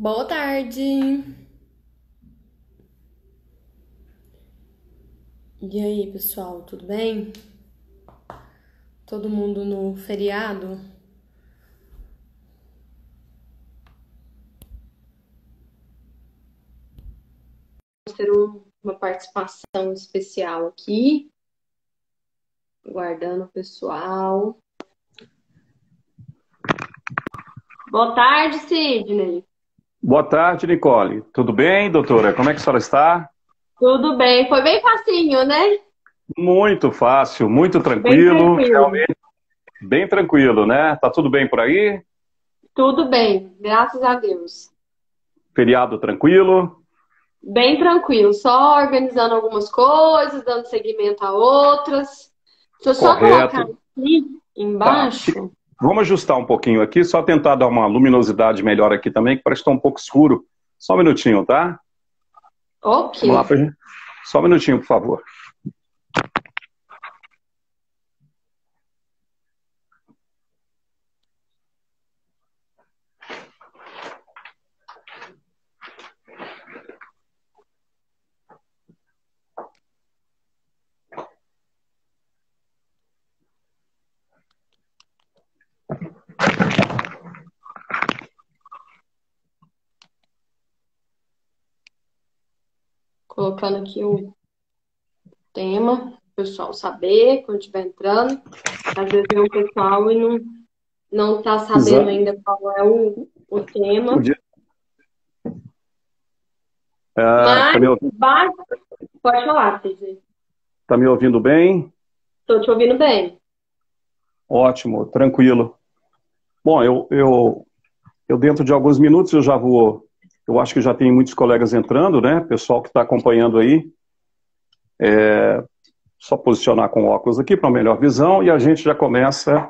Boa tarde! E aí, pessoal, tudo bem? Todo mundo no feriado? Vamos ter uma participação especial aqui, guardando o pessoal. Boa tarde, Sidney. Boa tarde, Nicole. Tudo bem, doutora? Como é que a senhora está? Tudo bem? Foi bem facinho, né? Muito fácil, muito Bem tranquilo, tranquilo. realmente bem tranquilo, né? Tá tudo bem por aí? Tudo bem, graças a Deus. Feriado tranquilo? Bem tranquilo, só organizando algumas coisas, dando seguimento a outras. Deixa eu só colocar Correto. aqui Tá. embaixo. Vamos ajustar um pouquinho aqui, só tentar dar uma luminosidade melhor aqui também, que parece que está um pouco escuro. Só um minutinho, tá? Ok. Vamos lá, só um minutinho, por favor. Colocando aqui o tema, o pessoal saber quando estiver entrando. Às vezes vem um pessoal e não está sabendo Exa- ainda qual é o o tema. dia- Mas, tá me ouvindo, pode falar, Cid. tá me ouvindo bem? Estou te ouvindo bem. Ótimo, tranquilo. Bom, eu dentro de alguns minutos eu já vou. Eu acho que já tem muitos colegas entrando, né? Pessoal que está acompanhando aí. Só posicionar com óculos aqui para uma melhor visão e a gente já começa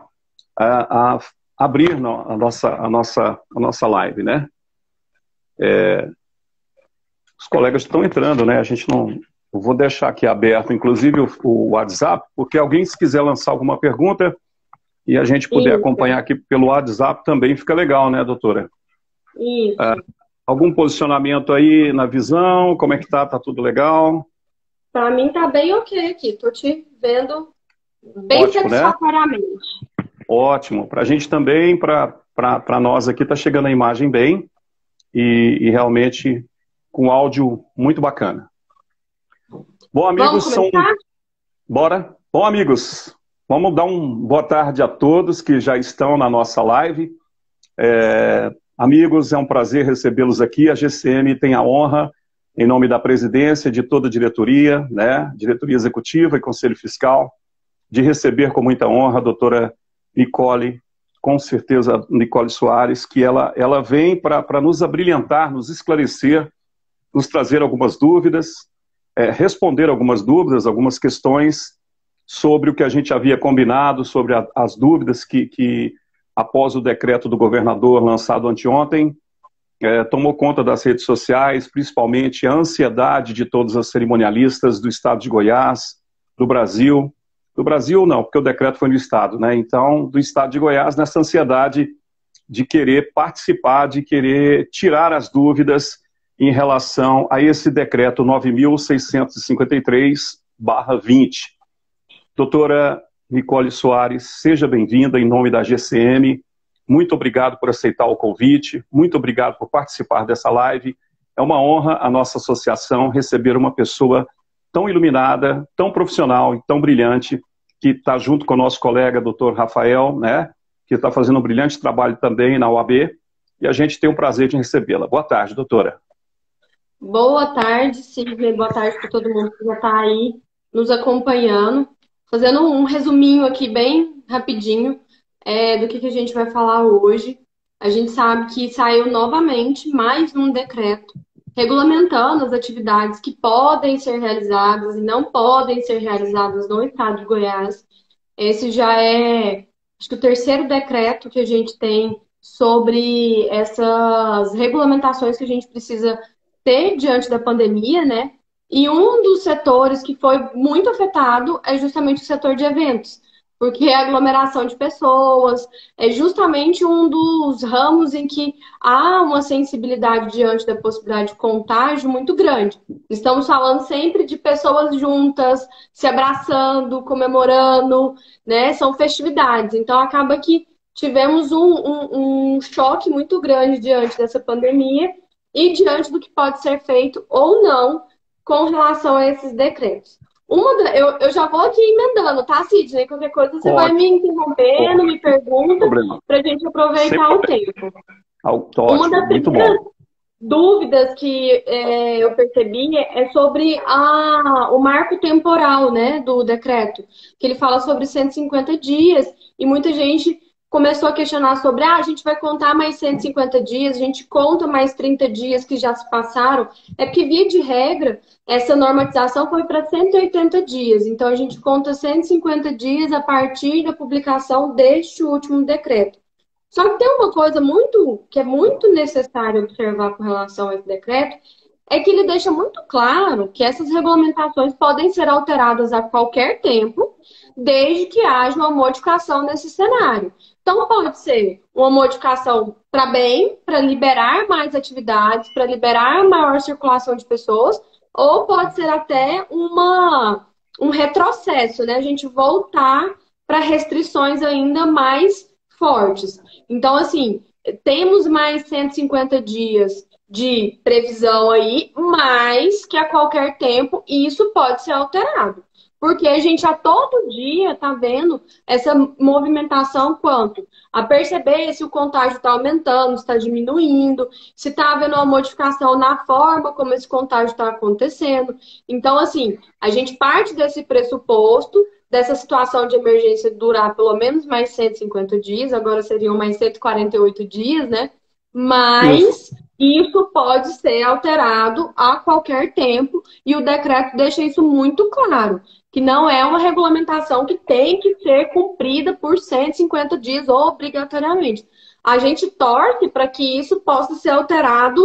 a abrir a nossa live, né? Os colegas estão entrando, né? A gente não. Eu vou deixar aqui aberto, inclusive, o WhatsApp, porque alguém, se quiser lançar alguma pergunta e a gente puder Isso, acompanhar aqui pelo WhatsApp, também fica legal, né, doutora? isso. Algum posicionamento aí na visão? Como é que tá? Tá tudo legal? Para mim tá bem ok aqui. Estou te vendo bem Ótimo, né? satisfatoriamente. Ótimo. Para a gente também, para nós aqui, está chegando a imagem bem e realmente com áudio muito bacana. Bom, Vamos amigos, começar? bora? Bom, amigos, vamos dar um boa tarde a todos que já estão na nossa live. Amigos, é um prazer recebê-los aqui. A GCM tem a honra, em nome da presidência, de toda a diretoria, né? Diretoria executiva e conselho fiscal, de receber com muita honra a doutora Nicole, com certeza, Nicole Soares, que ela vem para nos abrilhantar, nos esclarecer, nos trazer algumas dúvidas, responder algumas dúvidas, algumas questões sobre o que a gente havia combinado, sobre as dúvidas que, após o decreto do governador lançado anteontem, tomou conta das redes sociais, principalmente a ansiedade de todos os cerimonialistas do estado de Goiás, do Brasil. Do Brasil, não, porque o decreto foi no estado, né? Então, do estado de Goiás, nessa ansiedade de querer participar, de querer tirar as dúvidas em relação a esse decreto 9.653/20. Doutora Nicole Soares, seja bem-vinda em nome da GCM. Muito obrigado por aceitar o convite, muito obrigado por participar dessa live. É uma honra a nossa associação receber uma pessoa tão iluminada, tão profissional e tão brilhante, que está junto com o nosso colega, doutor Rafael, né, que está fazendo um brilhante trabalho também na OAB, e a gente tem o prazer de recebê-la. Boa tarde, doutora. Boa tarde, Sidney. Boa tarde para todo mundo que já está aí nos acompanhando. Fazendo um resuminho aqui bem rapidinho do que a gente vai falar hoje. A gente sabe que saiu novamente mais um decreto regulamentando as atividades que podem ser realizadas e não podem ser realizadas no estado de Goiás. Esse já é, acho que o terceiro decreto que a gente tem sobre essas regulamentações que a gente precisa ter diante da pandemia, né? E um dos setores que foi muito afetado é justamente o setor de eventos. porque é aglomeração de pessoas, é justamente um dos ramos em que há uma sensibilidade diante da possibilidade de contágio muito grande. Estamos falando sempre de pessoas juntas, se abraçando, comemorando, né? São festividades. Então acaba que tivemos um choque muito grande diante dessa pandemia e diante do que pode ser feito ou não com relação a esses decretos. Eu já vou aqui emendando, tá, Sidney? Qualquer coisa você vai me interrompendo, me pergunta, para a gente aproveitar o tempo. Uma das primeiras dúvidas que eu percebi é sobre o marco temporal, né, do decreto, que ele fala sobre 150 dias, e muita gente começou a questionar sobre, a gente vai contar mais 150 dias, a gente conta mais 30 dias que já se passaram. É porque, via de regra, essa normatização foi para 180 dias. Então, a gente conta 150 dias a partir da publicação deste último decreto. Só que tem uma coisa que é muito necessária observar com relação a esse decreto, é que ele deixa muito claro que essas regulamentações podem ser alteradas a qualquer tempo, desde que haja uma modificação nesse cenário. Então, pode ser uma modificação para bem, para liberar mais atividades, para liberar maior circulação de pessoas, ou pode ser até um retrocesso, né? A gente voltar para restrições ainda mais fortes. Então, assim, temos mais 150 dias de previsão aí, mas que a qualquer tempo isso pode ser alterado. Porque a gente a todo dia está vendo essa movimentação quanto a perceber se o contágio está aumentando, se está diminuindo, se está havendo uma modificação na forma como esse contágio está acontecendo. Então, assim, a gente parte desse pressuposto, dessa situação de emergência durar pelo menos mais 150 dias, agora seriam mais 148 dias, né? Mas isso pode ser alterado a qualquer tempo e o decreto deixa isso muito claro, que não é uma regulamentação que tem que ser cumprida por 150 dias obrigatoriamente. A gente torce para que isso possa ser alterado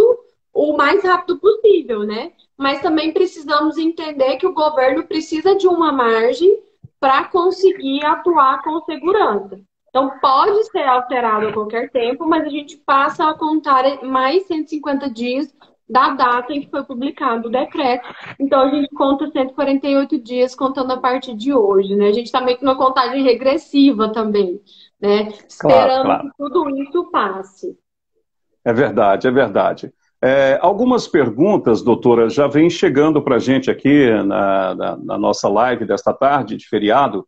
o mais rápido possível, né? Mas também precisamos entender que o governo precisa de uma margem para conseguir atuar com segurança. Então, pode ser alterado a qualquer tempo, mas a gente passa a contar mais 150 dias da data em que foi publicado o decreto. Então, a gente conta 148 dias contando a partir de hoje, né? A gente está meio que numa contagem regressiva também, né? Esperando que tudo isso passe. É verdade, é verdade. Algumas perguntas, doutora, já vêm chegando para a gente aqui na nossa live desta tarde, de feriado,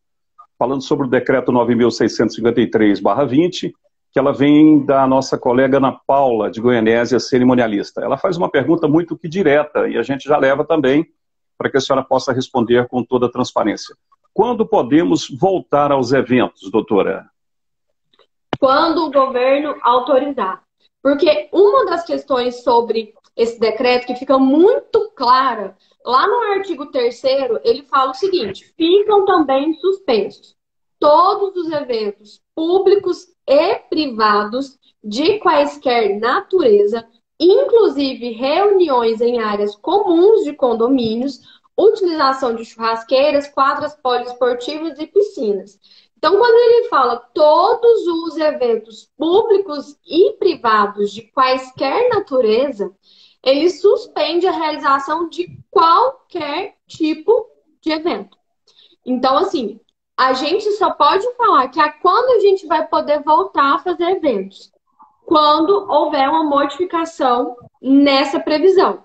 falando sobre o decreto 9.653/20, que ela vem da nossa colega Ana Paula, de Goianésia, cerimonialista. Ela faz uma pergunta muito que direta, e a gente já leva também para que a senhora possa responder com toda a transparência. Quando podemos voltar aos eventos, doutora? Quando o governo autorizar. Porque uma das questões sobre esse decreto que fica muito clara, lá no artigo 3º, ele fala o seguinte: ficam também suspensos todos os eventos públicos e privados de quaisquer natureza, inclusive reuniões em áreas comuns de condomínios, utilização de churrasqueiras, quadras poliesportivas e piscinas. Então, quando ele fala todos os eventos públicos e privados de quaisquer natureza, ele suspende a realização de qualquer tipo de evento. Então, assim, a gente só pode falar que quando a gente vai poder voltar a fazer eventos, quando houver uma modificação nessa previsão.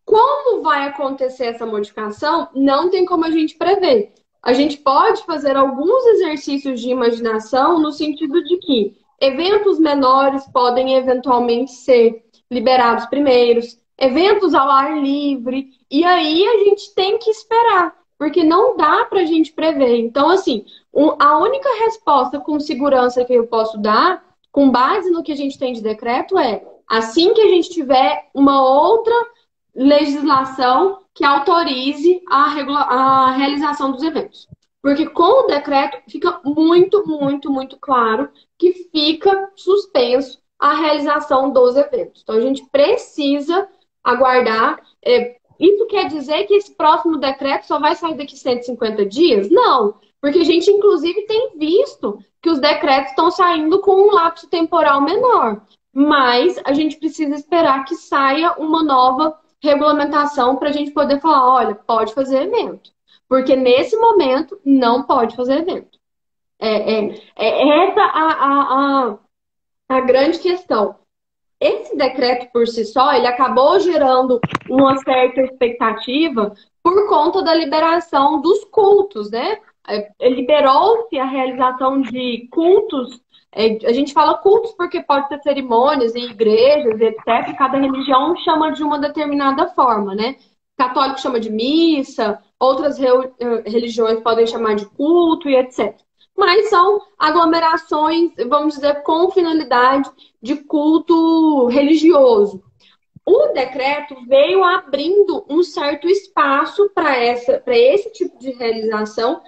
Como vai acontecer essa modificação, não tem como a gente prever. A gente pode fazer alguns exercícios de imaginação no sentido de que eventos menores podem eventualmente ser liberados primeiros, eventos ao ar livre, e aí a gente tem que esperar, porque não dá para a gente prever. Então, assim, a única resposta com segurança que eu posso dar, com base no que a gente tem de decreto, é assim que a gente tiver uma outra legislação que autorize a realização dos eventos. Porque com o decreto fica muito, muito, muito claro que fica suspenso a realização dos eventos. Então, a gente precisa aguardar. Isso quer dizer que esse próximo decreto só vai sair daqui 150 dias? Não. Porque a gente, inclusive, tem visto que os decretos estão saindo com um lapso temporal menor. Mas a gente precisa esperar que saia uma nova regulamentação para a gente poder falar, olha, pode fazer evento. Porque nesse momento não pode fazer evento. É essa a grande questão. Esse decreto por si só, ele acabou gerando uma certa expectativa por conta da liberação dos cultos, né? Liberou-se a realização de cultos. A gente fala cultos porque pode ser cerimônias em igrejas, etc. Cada religião chama de uma determinada forma, né? Católico chama de missa, outras religiões podem chamar de culto e etc. Mas são aglomerações, vamos dizer, com finalidade de culto religioso. O decreto veio abrindo um certo espaço para esse tipo de realização,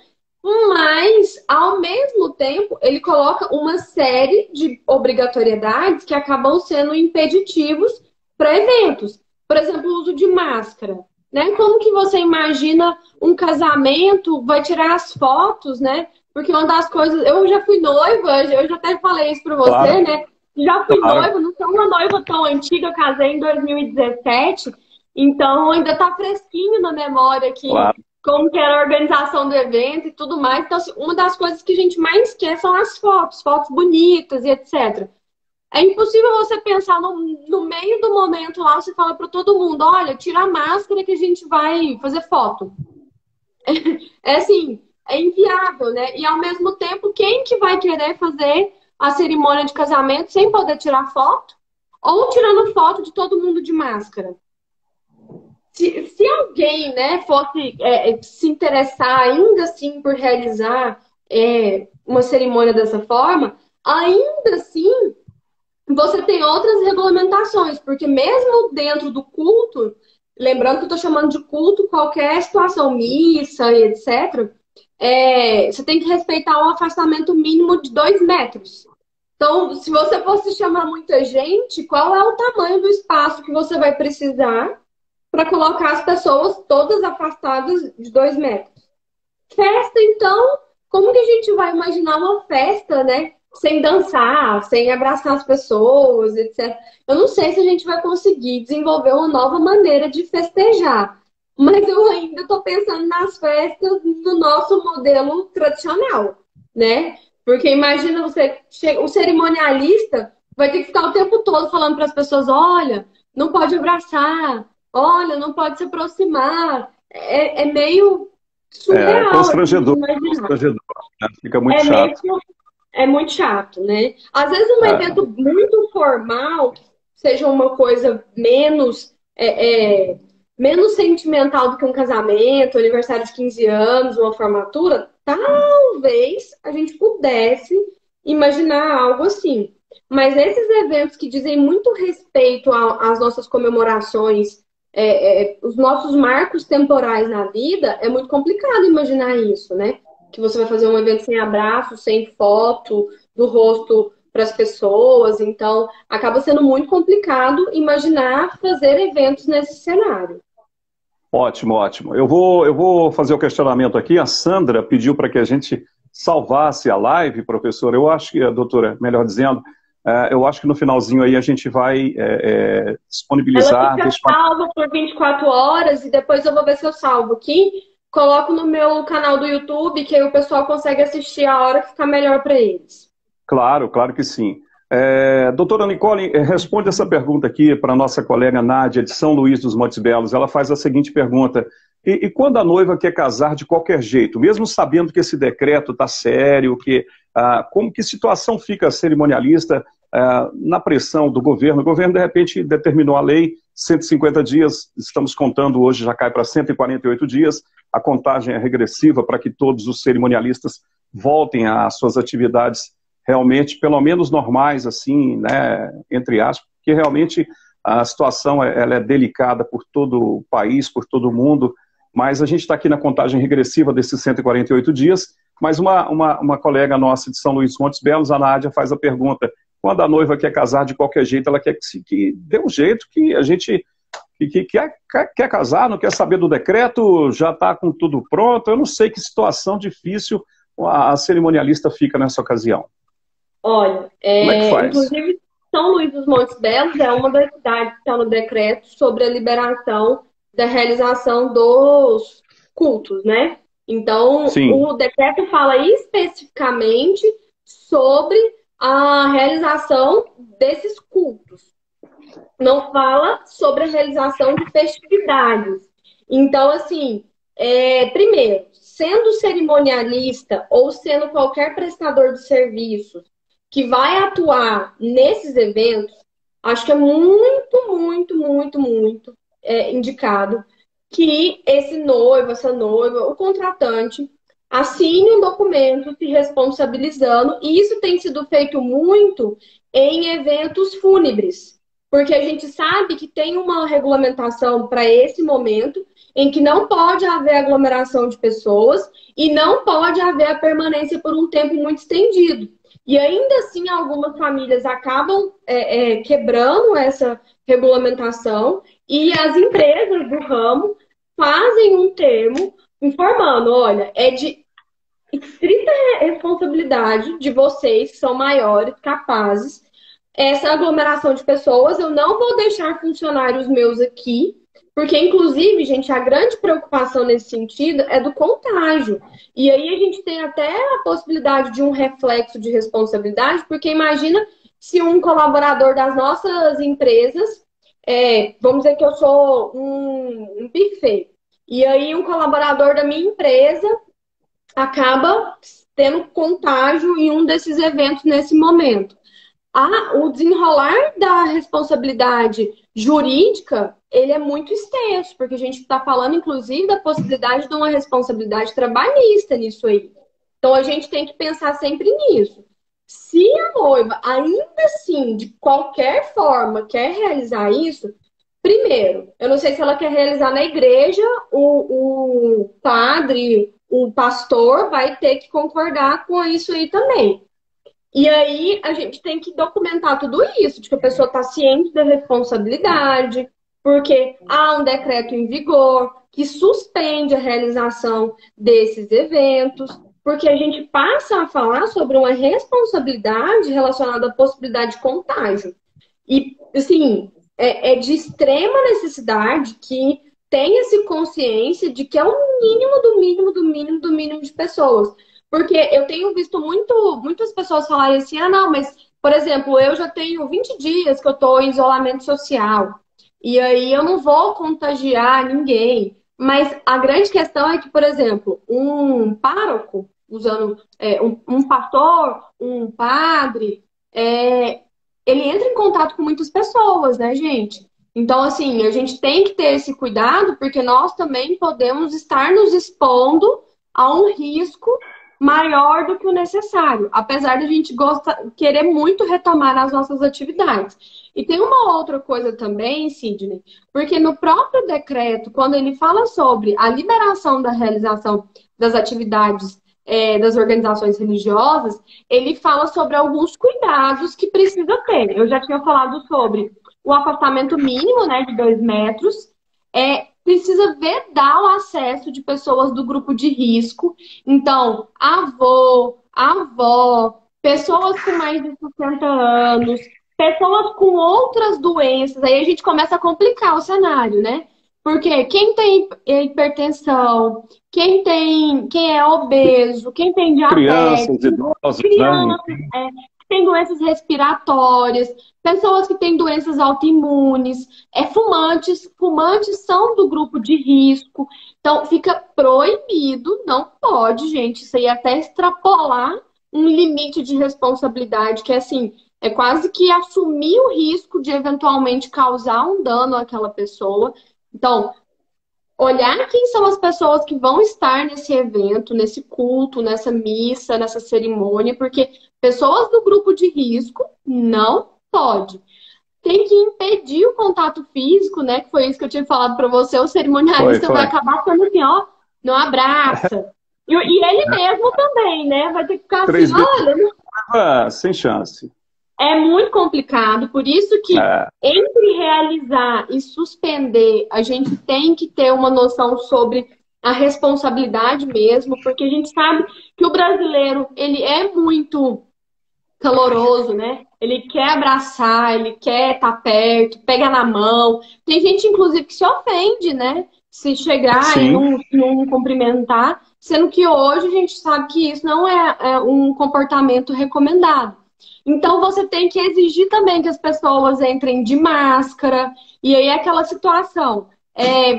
mas, ao mesmo tempo, ele coloca uma série de obrigatoriedades que acabam sendo impeditivos para eventos. Por exemplo, o uso de máscara. Né? Como que você imagina um casamento, vai tirar as fotos, né? Porque uma das coisas... Eu já fui noiva, eu já até falei isso para você, claro, né? Já fui noiva, não sou uma noiva tão antiga, casei em 2017, então ainda tá fresquinho na memória aqui, claro, como que era a organização do evento e tudo mais. Então, assim, uma das coisas que a gente mais quer são as fotos, fotos bonitas e etc. É impossível você pensar no meio do momento lá, você fala para todo mundo, olha, tira a máscara que a gente vai fazer foto. É assim, é inviável, né? E ao mesmo tempo, quem que vai querer fazer a cerimônia de casamento sem poder tirar foto? Ou tirando foto de todo mundo de máscara? Se alguém, né, fosse se interessar ainda assim por realizar uma cerimônia dessa forma, ainda assim você tem outras regulamentações, porque mesmo dentro do culto, lembrando que eu estou chamando de culto qualquer situação, missa e etc., você tem que respeitar um afastamento mínimo de 2 metros. Então, se você fosse chamar muita gente, qual é o tamanho do espaço que você vai precisar para colocar as pessoas todas afastadas de 2 metros? Festa, então, como que a gente vai imaginar uma festa, né? Sem dançar, sem abraçar as pessoas, etc. Eu não sei se a gente vai conseguir desenvolver uma nova maneira de festejar. Mas eu ainda estou pensando nas festas no nosso modelo tradicional, né? Porque imagina você, o cerimonialista vai ter que ficar o tempo todo falando para as pessoas, olha, não pode abraçar, olha, não pode se aproximar. É meio surreal. Constrangedor, constrangedor, né? Fica muito chato. É muito chato, né? Às vezes um evento muito formal, seja uma coisa menos sentimental do que um casamento, aniversário de 15 anos, uma formatura, talvez a gente pudesse imaginar algo assim. Mas esses eventos que dizem muito respeito às nossas comemorações, os nossos marcos temporais na vida, é muito complicado imaginar isso, né? Que você vai fazer um evento sem abraço, sem foto do rosto para as pessoas. Então, acaba sendo muito complicado imaginar fazer eventos nesse cenário. Ótimo, ótimo. Eu vou fazer o questionamento aqui. A Sandra pediu para que a gente salvasse a live, professora. Eu acho que, doutora, melhor dizendo, eu acho que no finalzinho aí a gente vai disponibilizar... Ela fica salva por 24 horas e depois eu vou ver se eu salvo aqui. Coloco no meu canal do YouTube, que aí o pessoal consegue assistir a hora que ficar melhor para eles. Claro, claro que sim. Doutora Nicole, responde essa pergunta aqui para a nossa colega Nádia, de São Luís dos Montes Belos. Ela faz a seguinte pergunta: e quando a noiva quer casar de qualquer jeito, mesmo sabendo que esse decreto está sério, como que situação fica a cerimonialista na pressão do governo? O governo, de repente, determinou a lei, 150 dias, estamos contando hoje, já cai para 148 dias, a contagem é regressiva para que todos os cerimonialistas voltem às suas atividades realmente, pelo menos normais, assim, né, entre aspas, porque realmente a situação ela é delicada por todo o país, por todo o mundo, mas a gente está aqui na contagem regressiva desses 148 dias, mas uma colega nossa de São Luís dos Montes Belos, a Nádia, faz a pergunta: quando a noiva quer casar de qualquer jeito, ela quer que dê um jeito, que a gente quer casar, não quer saber do decreto, já está com tudo pronto. Eu não sei que situação difícil a cerimonialista fica nessa ocasião? Olha, Como é que faz? inclusive São Luís dos Montes Belos é uma das cidades que está no decreto sobre a liberação da realização dos cultos, né? Então, Sim. o decreto fala especificamente sobre a realização desses cultos. Não fala sobre a realização de festividades. Então, assim, primeiro, sendo cerimonialista ou sendo qualquer prestador de serviços que vai atuar nesses eventos, acho que é muito, muito, muito, muito indicado que esse noivo, essa noiva, o contratante, assine um documento se responsabilizando, e isso tem sido feito muito em eventos fúnebres, porque a gente sabe que tem uma regulamentação para esse momento em que não pode haver aglomeração de pessoas e não pode haver a permanência por um tempo muito estendido. E ainda assim, algumas famílias acabam quebrando essa regulamentação e as empresas do ramo fazem um termo informando, olha, é de estrita responsabilidade de vocês que são maiores, capazes, essa aglomeração de pessoas, eu não vou deixar funcionários meus aqui, porque, inclusive, gente, a grande preocupação nesse sentido é do contágio. E aí a gente tem até a possibilidade de um reflexo de responsabilidade, porque imagina se um colaborador das nossas empresas, vamos dizer que eu sou um buffet, e aí um colaborador da minha empresa acaba tendo contágio em um desses eventos nesse momento. O desenrolar da responsabilidade jurídica, ele é muito extenso, porque a gente está falando, inclusive, da possibilidade de uma responsabilidade trabalhista nisso aí. Então, a gente tem que pensar sempre nisso. Se a noiva, ainda assim, de qualquer forma, quer realizar isso, primeiro, eu não sei se ela quer realizar na igreja, o padre, o pastor vai ter que concordar com isso aí também. E aí a gente tem que documentar tudo isso, de que a pessoa está ciente da responsabilidade, porque há um decreto em vigor que suspende a realização desses eventos, porque a gente passa a falar sobre uma responsabilidade relacionada à possibilidade de contágio. E, assim, é de extrema necessidade que tenha-se consciência de que é o mínimo do mínimo do mínimo do mínimo de pessoas. Porque eu tenho visto muitas pessoas falarem assim, não, mas, por exemplo, eu já tenho 20 dias que eu estou em isolamento social. E aí eu não vou contagiar ninguém. Mas a grande questão é que, por exemplo, um pároco, usando um pastor, um padre, ele entra em contato com muitas pessoas, né, gente? Então, assim, a gente tem que ter esse cuidado, porque nós também podemos estar nos expondo a um risco maior do que o necessário, apesar de a gente querer muito retomar as nossas atividades. E tem uma outra coisa também, Sidney, porque no próprio decreto, quando ele fala sobre a liberação da realização das atividades das organizações religiosas, ele fala sobre alguns cuidados que precisa ter. Eu já tinha falado sobre o afastamento mínimo, né, de 2 metros, precisa vedar o acesso de pessoas do grupo de risco. Então, avô, avó, pessoas com mais de 60 anos, pessoas com outras doenças. Aí a gente começa a complicar o cenário, né? Porque quem tem hipertensão, quem é obeso, quem tem diabetes, Crianças, idosos, crianças, né? que tem doenças respiratórias, pessoas que têm doenças autoimunes, fumantes são do grupo de risco. Então, fica proibido, não pode, gente, isso aí até extrapolar um limite de responsabilidade, que assim, é quase que assumir o risco de eventualmente causar um dano àquela pessoa. Então, olhar quem são as pessoas que vão estar nesse evento, nesse culto, nessa missa, nessa cerimônia, porque pessoas do grupo de risco não pode. Tem que impedir o contato físico, né? Que foi isso que eu tinha falado para você. O cerimonialista vai acabar falando assim, ó, não abraça. E ele mesmo também, né? Vai ter que ficar assim, olha... sem chance. É muito complicado, por isso que entre realizar e suspender, a gente tem que ter uma noção sobre a responsabilidade mesmo, porque a gente sabe que o brasileiro, ele é muito caloroso, né? Ele quer abraçar, ele quer estar perto, pega na mão. Tem gente, inclusive, que se ofende, né? Se chegar e Sim. não cumprimentar, sendo que hoje a gente sabe que isso não é um comportamento recomendado. Então você tem que exigir também que as pessoas entrem de máscara, e aí é aquela situação.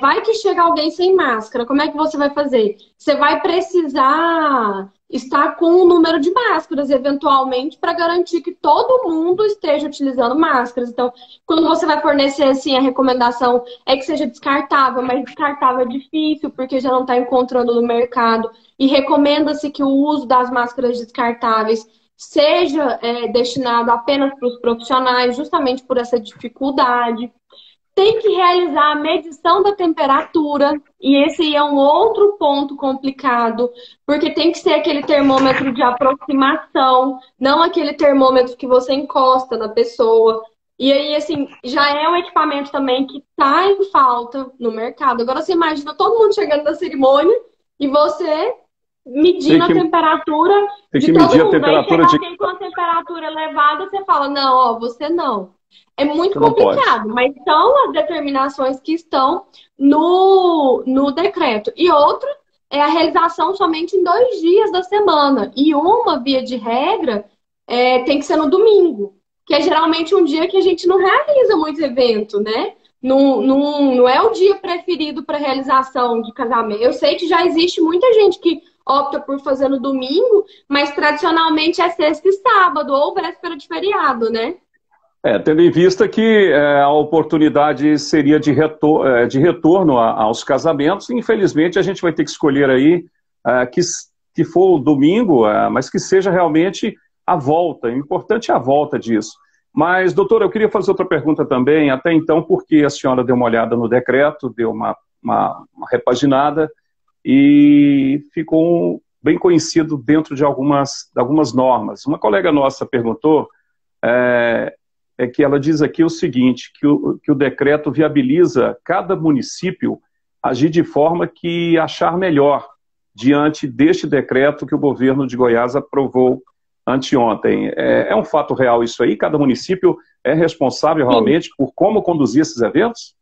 Vai que chega alguém sem máscara, como é que você vai fazer? Você vai precisar estar com um número de máscaras, eventualmente, para garantir que todo mundo esteja utilizando máscaras. Então, quando você vai fornecer assim, a recomendação é que seja descartável, mas descartável é difícil, porque já não está encontrando no mercado. E recomenda-se que o uso das máscaras descartáveis seja destinado apenas para os profissionais, justamente por essa dificuldade. Tem que realizar a medição da temperatura, e esse é um outro ponto complicado, porque tem que ser aquele termômetro de aproximação, não aquele termômetro que você encosta na pessoa. E aí, assim, já é um equipamento também que está em falta no mercado. Agora você imagina todo mundo chegando na cerimônia e você medindo a temperatura tem de que todo medir a mundo. Aí chega temperatura de... alguém com a temperatura elevada, você fala, não, ó, você não. É muito Você não pode. complicado, mas são as determinações que estão no decreto. E outra é a realização somente em 2 dias da semana. E uma, via de regra, tem que ser no domingo, que é geralmente um dia que a gente não realiza muito evento, né? Não é o dia preferido para realização de casamento. Eu sei que já existe muita gente que opta por fazer no domingo, mas tradicionalmente é sexta e sábado, ou véspera de feriado, né? Tendo em vista que a oportunidade seria de retorno aos casamentos, infelizmente a gente vai ter que escolher aí que for o domingo, mas que seja realmente a volta. O importante é a volta disso. Mas, doutora, eu queria fazer outra pergunta também, até então, porque a senhora deu uma olhada no decreto, deu uma repaginada e ficou bem conhecido dentro de algumas normas. Uma colega nossa perguntou... que ela diz aqui o seguinte, que o decreto viabiliza cada município agir de forma que achar melhor diante deste decreto que o governo de Goiás aprovou anteontem. É um fato real isso aí? Cada município é responsável realmente por como conduzir esses eventos?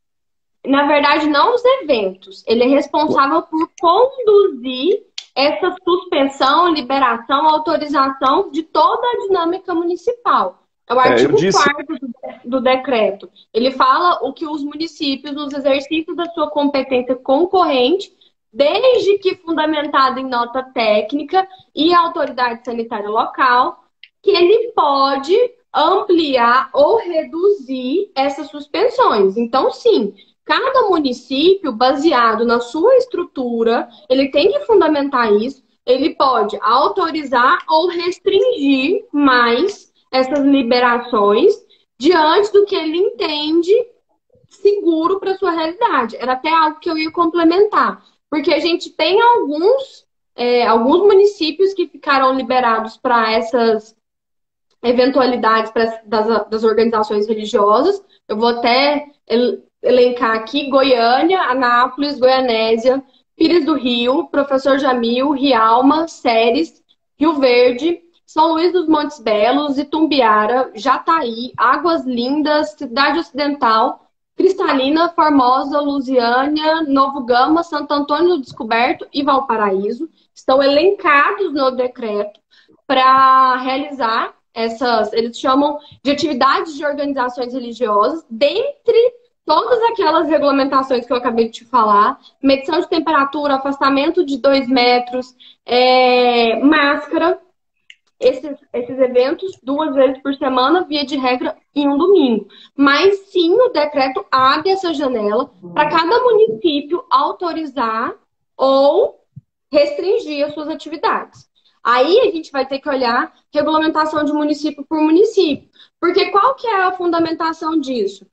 Na verdade, não os eventos. Ele é responsável por conduzir essa suspensão, liberação, autorização de toda a dinâmica municipal. É o artigo 4º do decreto. Ele fala o que os municípios, nos exercícios da sua competência concorrente, desde que fundamentada em nota técnica e autoridade sanitária local, que ele pode ampliar ou reduzir essas suspensões. Então, sim, cada município, baseado na sua estrutura, ele tem que fundamentar isso, ele pode autorizar ou restringir mais essas liberações diante do que ele entende seguro para sua realidade. Era até algo que eu ia complementar, porque a gente tem alguns municípios que ficaram liberados para essas eventualidades das organizações religiosas. Eu vou até elencar aqui: Goiânia, Anápolis, Goianésia, Pires do Rio, Professor Jamil, Rialma, Ceres, Rio Verde, São Luís dos Montes Belos, Itumbiara, Jataí, Águas Lindas, Cidade Ocidental, Cristalina, Formosa, Lusiânia, Novo Gama, Santo Antônio do Descoberto e Valparaíso estão elencados no decreto para realizar eles chamam de atividades de organizações religiosas, dentre todas aquelas regulamentações que eu acabei de te falar: medição de temperatura, afastamento de 2 metros, máscara. Esses eventos 2 vezes por semana, via de regra, em um domingo. Mas sim, o decreto abre essa janela para cada município autorizar ou restringir as suas atividades. Aí a gente vai ter que olhar regulamentação de município por município. Porque qual que é a fundamentação disso?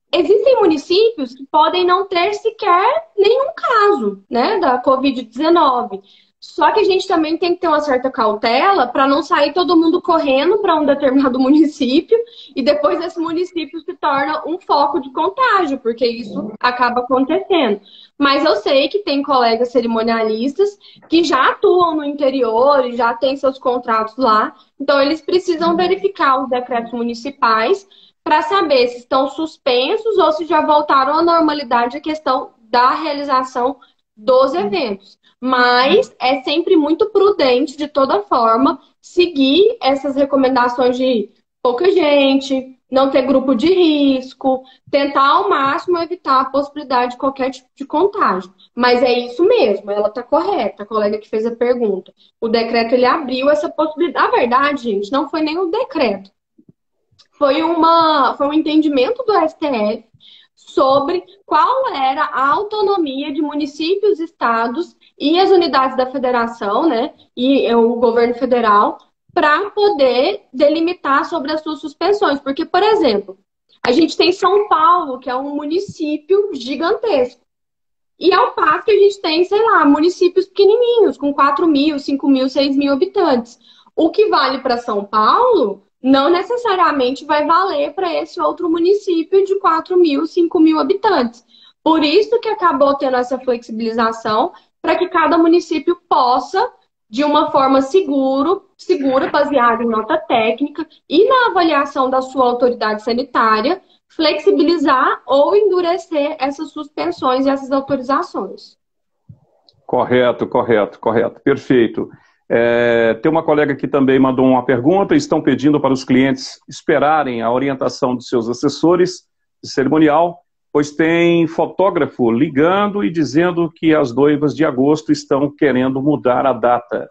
Existem municípios que podem não ter sequer nenhum caso, né, da Covid-19. Só que a gente também tem que ter uma certa cautela para não sair todo mundo correndo para um determinado município e depois esse município se torna um foco de contágio, porque isso acaba acontecendo. Mas eu sei que tem colegas cerimonialistas que já atuam no interior e já têm seus contratos lá, então eles precisam verificar os decretos municipais para saber se estão suspensos ou se já voltaram à normalidade a questão da realização dos eventos. Mas é sempre muito prudente, de toda forma, seguir essas recomendações de pouca gente, não ter grupo de risco, tentar ao máximo evitar a possibilidade de qualquer tipo de contágio. Mas é isso mesmo, ela está correta, a colega que fez a pergunta. O decreto, ele abriu essa possibilidade. Na verdade, gente, não foi nem o decreto. Foi um entendimento do STF sobre qual era a autonomia de municípios, estados e as unidades da federação, né, e o governo federal, para poder delimitar sobre as suas suspensões. Porque, por exemplo, a gente tem São Paulo, que é um município gigantesco. E ao passo que a gente tem, sei lá, municípios pequenininhos, com 4.000, 5.000, 6.000 habitantes. O que vale para São Paulo não necessariamente vai valer para esse outro município de 4.000, 5.000 habitantes. Por isso que acabou tendo essa flexibilização, para que cada município possa, de uma forma segura, baseada em nota técnica e na avaliação da sua autoridade sanitária, flexibilizar ou endurecer essas suspensões e essas autorizações. Correto. Perfeito. Tem uma colega que também mandou uma pergunta. Estão pedindo para os clientes esperarem a orientação de seus assessores de cerimonial, pois tem fotógrafo ligando e dizendo que as noivas de agosto estão querendo mudar a data.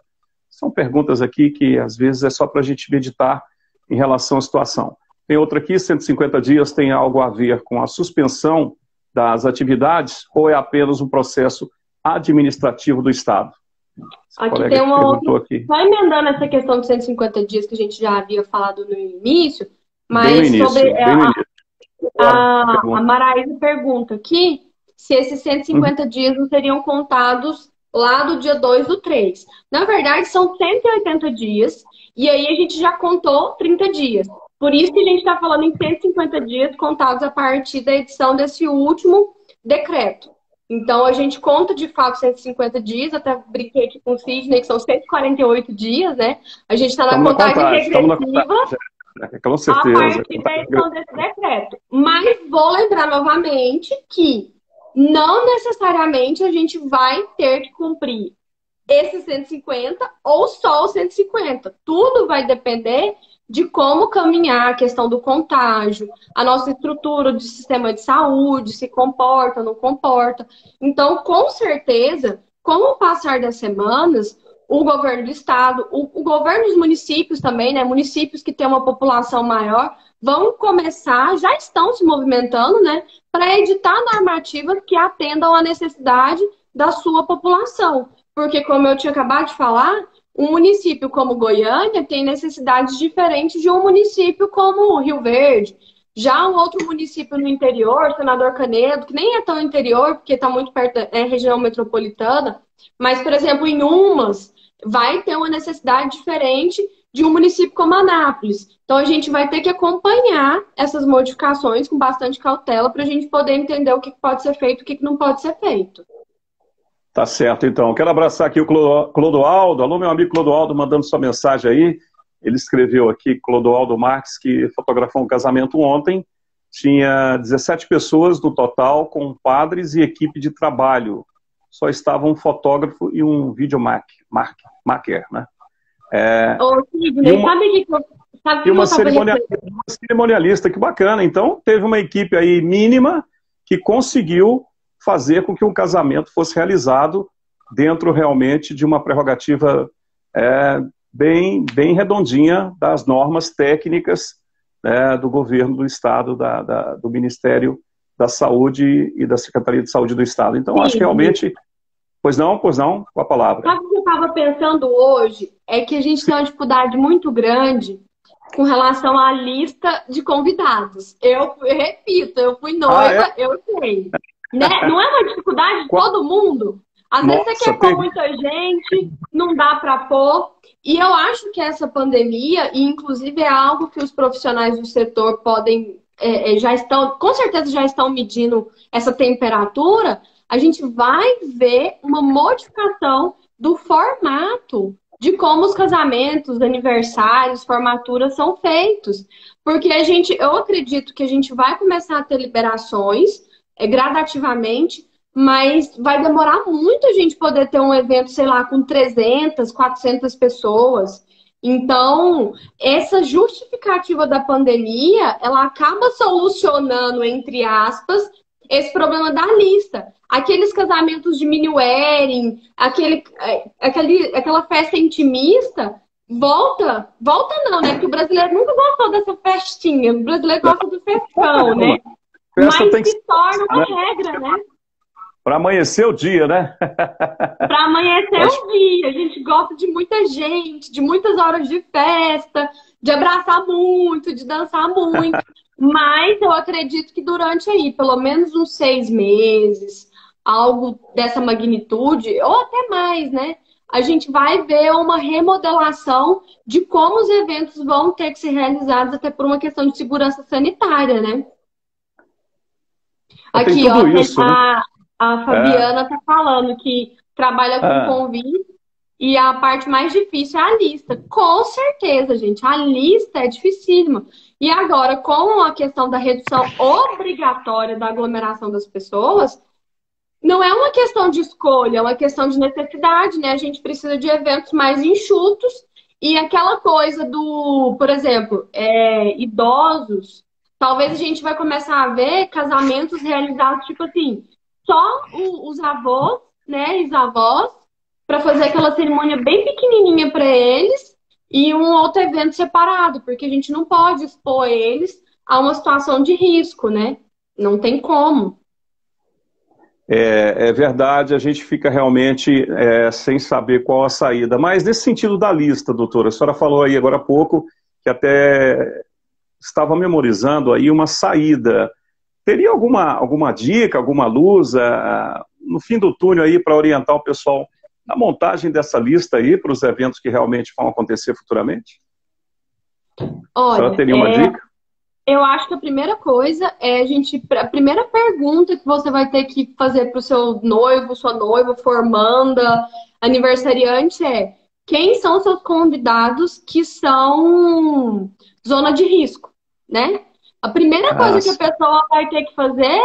São perguntas aqui que às vezes é só para a gente meditar em relação à situação. Tem outra aqui, 150 dias tem algo a ver com a suspensão das atividades ou é apenas um processo administrativo do Estado? Aqui tem uma outra. Só emendando essa questão de 150 dias que a gente já havia falado no início, mas sobre a Maraísa pergunta aqui se esses 150 dias não seriam contados lá do dia 2/3. Na verdade, são 180 dias, e aí a gente já contou 30 dias. Por isso que a gente está falando em 150 dias contados a partir da edição desse último decreto. Então, a gente conta, de fato, 150 dias, até brinquei aqui com o Sidney, que são 148 dias, né? A gente está na contagem regressiva com certeza, a partir da edição desse decreto. Mas vou lembrar novamente que não necessariamente a gente vai ter que cumprir esses 150 ou só os 150. Tudo vai depender de como caminhar a questão do contágio, a nossa estrutura de sistema de saúde, se comporta, não comporta. Então, com certeza, com o passar das semanas, o governo do estado, o governo dos municípios também, né, municípios que têm uma população maior, vão começar, já estão se movimentando, né, para editar normativas que atendam à necessidade da sua população. Porque, como eu tinha acabado de falar, um município como Goiânia tem necessidades diferentes de um município como Rio Verde. Já um outro município no interior, Senador Canedo, que nem é tão interior, porque está muito perto da região metropolitana, mas, por exemplo, em Umas, vai ter uma necessidade diferente de um município como Anápolis. Então, a gente vai ter que acompanhar essas modificações com bastante cautela para a gente poder entender o que pode ser feito e o que não pode ser feito. Tá certo, então. Quero abraçar aqui o Clodoaldo. Alô, meu amigo Clodoaldo, mandando sua mensagem aí. Ele escreveu aqui, Clodoaldo Marques, que fotografou um casamento ontem. Tinha 17 pessoas no total, com padres e equipe de trabalho. Só estava um fotógrafo e um videomaker, né? Uma cerimonialista, que bacana. Então, teve uma equipe aí mínima que conseguiu fazer com que um casamento fosse realizado dentro realmente de uma prerrogativa bem redondinha das normas técnicas do governo do Estado, do Ministério da Saúde e da Secretaria de Saúde do Estado. Então, acho que realmente... Pois não, com a palavra. Sabe o que eu estava pensando hoje? É que a gente tem uma dificuldade muito grande com relação à lista de convidados. Eu repito, eu fui noiva, eu sei. Né? Não é uma dificuldade de todo mundo? Às vezes você Nossa, quer pôr muita gente, não dá para pôr. E eu acho que essa pandemia, e inclusive é algo que os profissionais do setor podem, já estão, com certeza já estão medindo essa temperatura, a gente vai ver uma modificação do formato de como os casamentos, aniversários, formaturas são feitos. Porque eu acredito que a gente vai começar a ter liberações, gradativamente, mas vai demorar muito a gente poder ter um evento, sei lá, com 300, 400 pessoas. Então, essa justificativa da pandemia, ela acaba solucionando, entre aspas, esse problema da lista. Aqueles casamentos de mini wedding, aquela festa intimista, volta não, né? Porque o brasileiro nunca gostou dessa festinha. O brasileiro gosta do festão, né? festa Mas tem que se torna uma ser, né? regra, né? Para amanhecer o dia, né? Para amanhecer o dia. A gente gosta de muita gente, de muitas horas de festa, de abraçar muito, de dançar muito. Mas eu acredito que durante aí, pelo menos uns 6 meses, algo dessa magnitude, ou até mais, né? A gente vai ver uma remodelação de como os eventos vão ter que ser realizados, até por uma questão de segurança sanitária, né? Tem Aqui, ó, tudo isso, né? a É, Fabiana tá falando que trabalha com é. convite e a parte mais difícil é a lista. Com certeza, gente, a lista é dificílima. E agora, com a questão da redução obrigatória da aglomeração das pessoas, não é uma questão de escolha, é uma questão de necessidade, né? A gente precisa de eventos mais enxutos e aquela coisa do, por exemplo, idosos, talvez a gente vai começar a ver casamentos realizados, tipo assim, só os avós, né, os avós, para fazer aquela cerimônia bem pequenininha para eles e um outro evento separado, porque a gente não pode expor eles a uma situação de risco, né? Não tem como. É verdade, a gente fica realmente sem saber qual a saída. Mas nesse sentido da lista, doutora, a senhora falou aí agora há pouco que até estava memorizando aí uma saída. Teria alguma dica, alguma luz no fim do túnel aí para orientar o pessoal na montagem dessa lista aí para os eventos que realmente vão acontecer futuramente? A senhora Olha, teria uma dica? eu acho que a primeira coisa é a primeira pergunta que você vai ter que fazer para o seu noivo, sua noiva, formanda, aniversariante é: quem são seus convidados que são zona de risco, né? A primeira Ah, coisa que a pessoa vai ter que fazer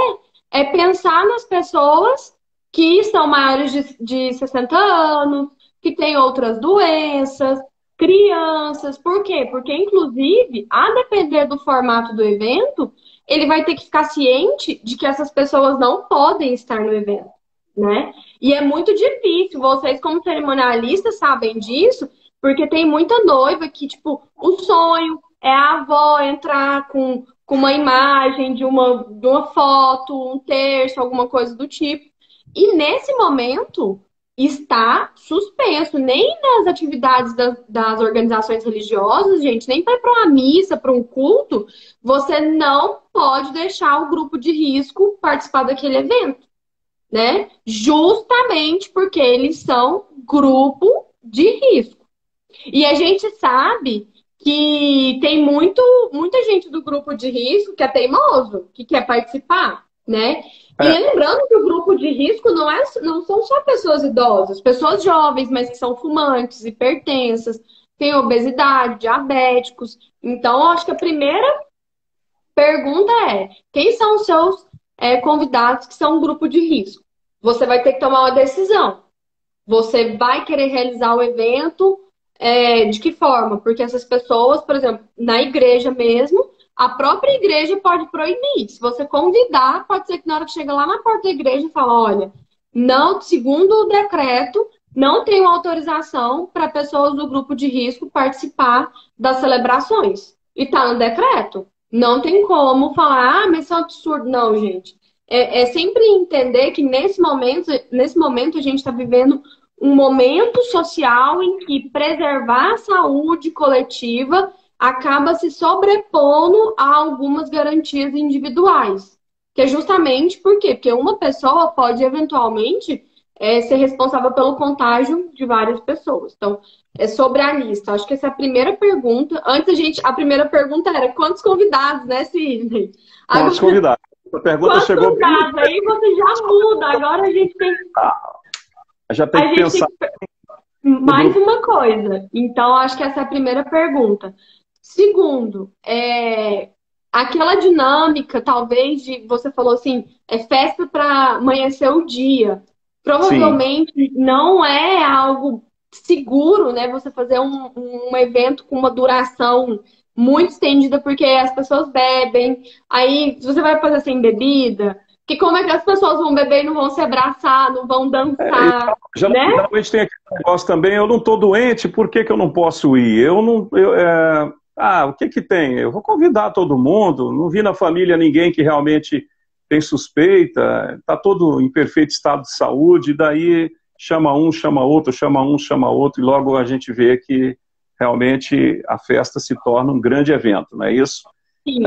é pensar nas pessoas que são maiores de 60 anos, que têm outras doenças, crianças. Por quê? Porque, inclusive, a depender do formato do evento, ele vai ter que ficar ciente de que essas pessoas não podem estar no evento, né? E é muito difícil, vocês como cerimonialistas sabem disso, porque tem muita noiva que, tipo, o sonho é a avó entrar com uma imagem de uma foto, um terço, alguma coisa do tipo. E nesse momento, está suspenso. Nem nas atividades das organizações religiosas, gente, nem para uma missa, para um culto, você não pode deixar o grupo de risco participar daquele evento, né? Justamente porque eles são grupo de risco. E a gente sabe que tem muita gente do grupo de risco que é teimoso, que quer participar, né? E é, lembrando que o grupo de risco não são só pessoas idosas, pessoas jovens, mas que são fumantes, hipertensas, têm obesidade, diabéticos. Então, eu acho que a primeira pergunta é: quem são os seus convidados que são um grupo de risco? Você vai ter que tomar uma decisão. Você vai querer realizar o evento de que forma? Porque essas pessoas, por exemplo, na igreja mesmo, a própria igreja pode proibir. Se você convidar, pode ser que na hora que chega lá na porta da igreja fala: olha, não, segundo o decreto, não tenho autorização para pessoas do grupo de risco participar das celebrações. E tá no decreto. Não tem como falar, mas isso é um absurdo. Não, gente. É sempre entender que nesse momento a gente está vivendo um momento social em que preservar a saúde coletiva acaba se sobrepondo a algumas garantias individuais. Que é justamente por quê? Porque uma pessoa pode eventualmente ser responsável pelo contágio de várias pessoas. Então, é sobre a lista. Acho que essa é a primeira pergunta. Antes a primeira pergunta era quantos convidados, né, Sidney? Quantos convidados? A pergunta quantos chegou convidados? Aí você já muda. Agora a gente tem, já tem que pensar. Mais uma coisa. Então, acho que essa é a primeira pergunta. Segundo, aquela dinâmica, talvez, de você falou assim, é festa para amanhecer o dia. Provavelmente não é algo seguro, né? Você fazer um evento com uma duração muito estendida, porque as pessoas bebem. Aí, você vai fazer sem bebida, que como é que as pessoas vão beber e não vão se abraçar, não vão dançar, né? Geralmente tem aquele negócio também, eu não estou doente, por que que eu não posso ir? O que que tem? Eu vou convidar todo mundo, não vi na família ninguém que realmente tem suspeita, está todo em perfeito estado de saúde, daí chama um, chama outro, chama um, chama outro, e logo a gente vê que realmente a festa se torna um grande evento, não é isso? Sim.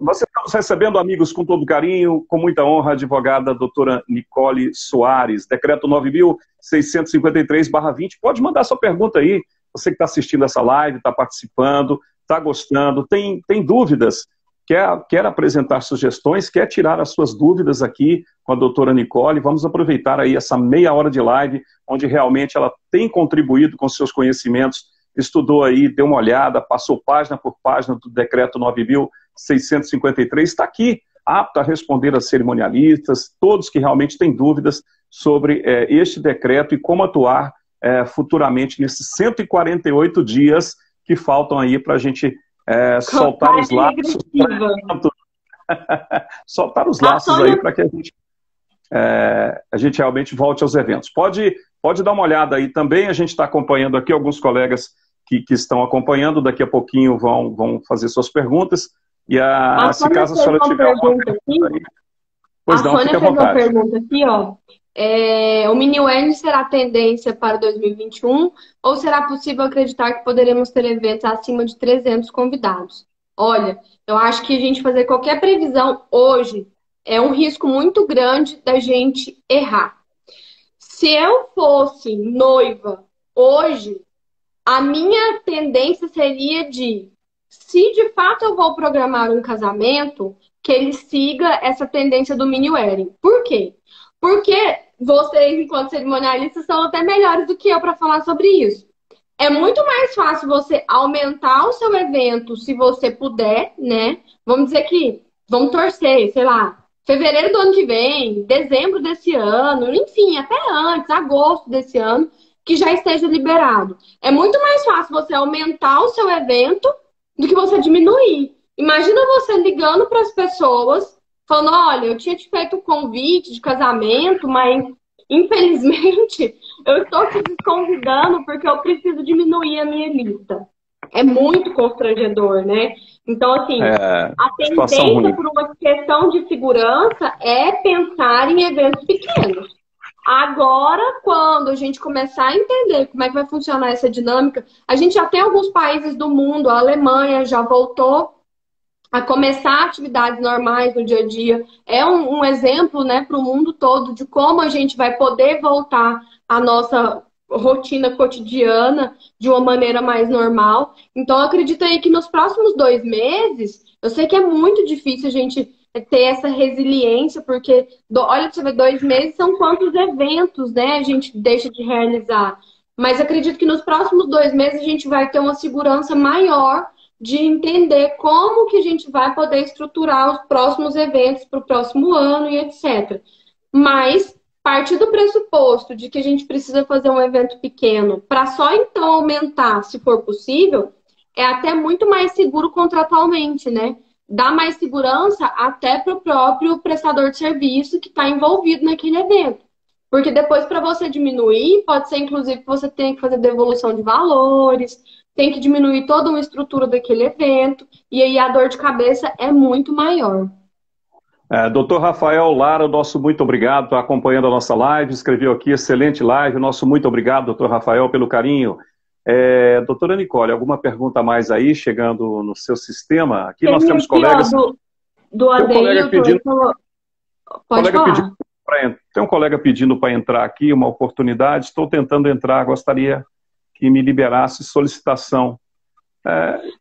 Nós estamos recebendo, amigos, com todo carinho, com muita honra, a advogada doutora Nicole Soares, decreto 9.653/20. Pode mandar sua pergunta aí, você que está assistindo essa live, está participando, está gostando, tem dúvidas, quer apresentar sugestões, quer tirar as suas dúvidas aqui com a doutora Nicole. Vamos aproveitar aí essa meia hora de live, onde realmente ela tem contribuído com seus conhecimentos, estudou aí, deu uma olhada, passou página por página do decreto 9.653, está aqui, apto a responder às cerimonialistas, todos que realmente têm dúvidas sobre este decreto e como atuar futuramente nesses 148 dias que faltam aí para a gente soltar os laços. Soltar os laços aí para que a gente realmente volte aos eventos. Pode dar uma olhada aí também, a gente está acompanhando aqui, alguns colegas que estão acompanhando, daqui a pouquinho vão fazer suas perguntas, e se caso a senhora tiver alguma pergunta aí, pois não, fique à vontade. A Sônia fez uma pergunta aqui, ó. O Mini-UERN será tendência para 2021 ou será possível acreditar que poderemos ter eventos acima de 300 convidados? Olha, eu acho que a gente fazer qualquer previsão hoje é um risco muito grande da gente errar. Se eu fosse noiva hoje, a minha tendência seria se de fato eu vou programar um casamento, que ele siga essa tendência do mini-wedding. Por quê? Porque vocês, enquanto cerimonialistas, são até melhores do que eu para falar sobre isso. É muito mais fácil você aumentar o seu evento se você puder, né? Vamos dizer que, vamos torcer, sei lá, fevereiro do ano que vem, dezembro desse ano, enfim, até antes, agosto desse ano, que já esteja liberado. É muito mais fácil você aumentar o seu evento do que você diminuir. Imagina você ligando para as pessoas, falando, olha, eu tinha te feito um convite de casamento, mas infelizmente eu estou te desconvidando porque eu preciso diminuir a minha lista. É muito constrangedor, né? Então, assim, a tendência por uma questão de segurança é pensar em eventos pequenos. Agora, quando a gente começar a entender como é que vai funcionar essa dinâmica, a gente já tem alguns países do mundo, a Alemanha já voltou a começar atividades normais no dia a dia. É um exemplo, né, para o mundo todo de como a gente vai poder voltar à nossa rotina cotidiana de uma maneira mais normal. Então, eu acredito aí que nos próximos 2 meses, eu sei que é muito difícil a gente ter essa resiliência, porque, olha, você vê, 2 meses são quantos eventos, né, a gente deixa de realizar. Mas acredito que nos próximos 2 meses a gente vai ter uma segurança maior de entender como que a gente vai poder estruturar os próximos eventos para o próximo ano e etc. Mas, partir do pressuposto de que a gente precisa fazer um evento pequeno para só então aumentar, se for possível, é até muito mais seguro contratualmente, né? Dá mais segurança até para o próprio prestador de serviço que está envolvido naquele evento. Porque depois, para você diminuir, pode ser, inclusive, que você tenha que fazer devolução de valores, tem que diminuir toda uma estrutura daquele evento, e aí a dor de cabeça é muito maior. Doutor Rafael Lara, nosso muito obrigado, está acompanhando a nossa live, escreveu aqui, excelente live, nosso muito obrigado, doutor Rafael, pelo carinho. Doutora Nicole, alguma pergunta a mais aí, chegando no seu sistema? Aqui nós temos colegas... Do Adeilton, pode falar. tem um colega pedindo para entrar aqui, uma oportunidade, estou tentando entrar, gostaria que me liberasse solicitação.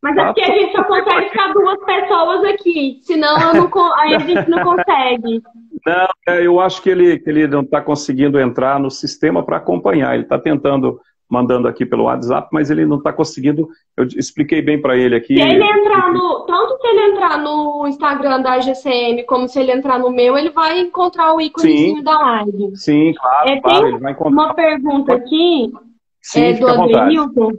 Mas é porque a gente só consegue ficar 2 pessoas aqui, senão eu não, aí a gente não consegue. Não, eu acho que ele não está conseguindo entrar no sistema para acompanhar. Ele está tentando, mandando aqui pelo WhatsApp, mas ele não está conseguindo. Eu expliquei bem para ele aqui. Se ele entrar tanto se ele entrar no Instagram da GCM, como se ele entrar no meu, ele vai encontrar o íconezinho da live. Sim, claro, Tem ele vai encontrar. uma pergunta aqui do Adenilton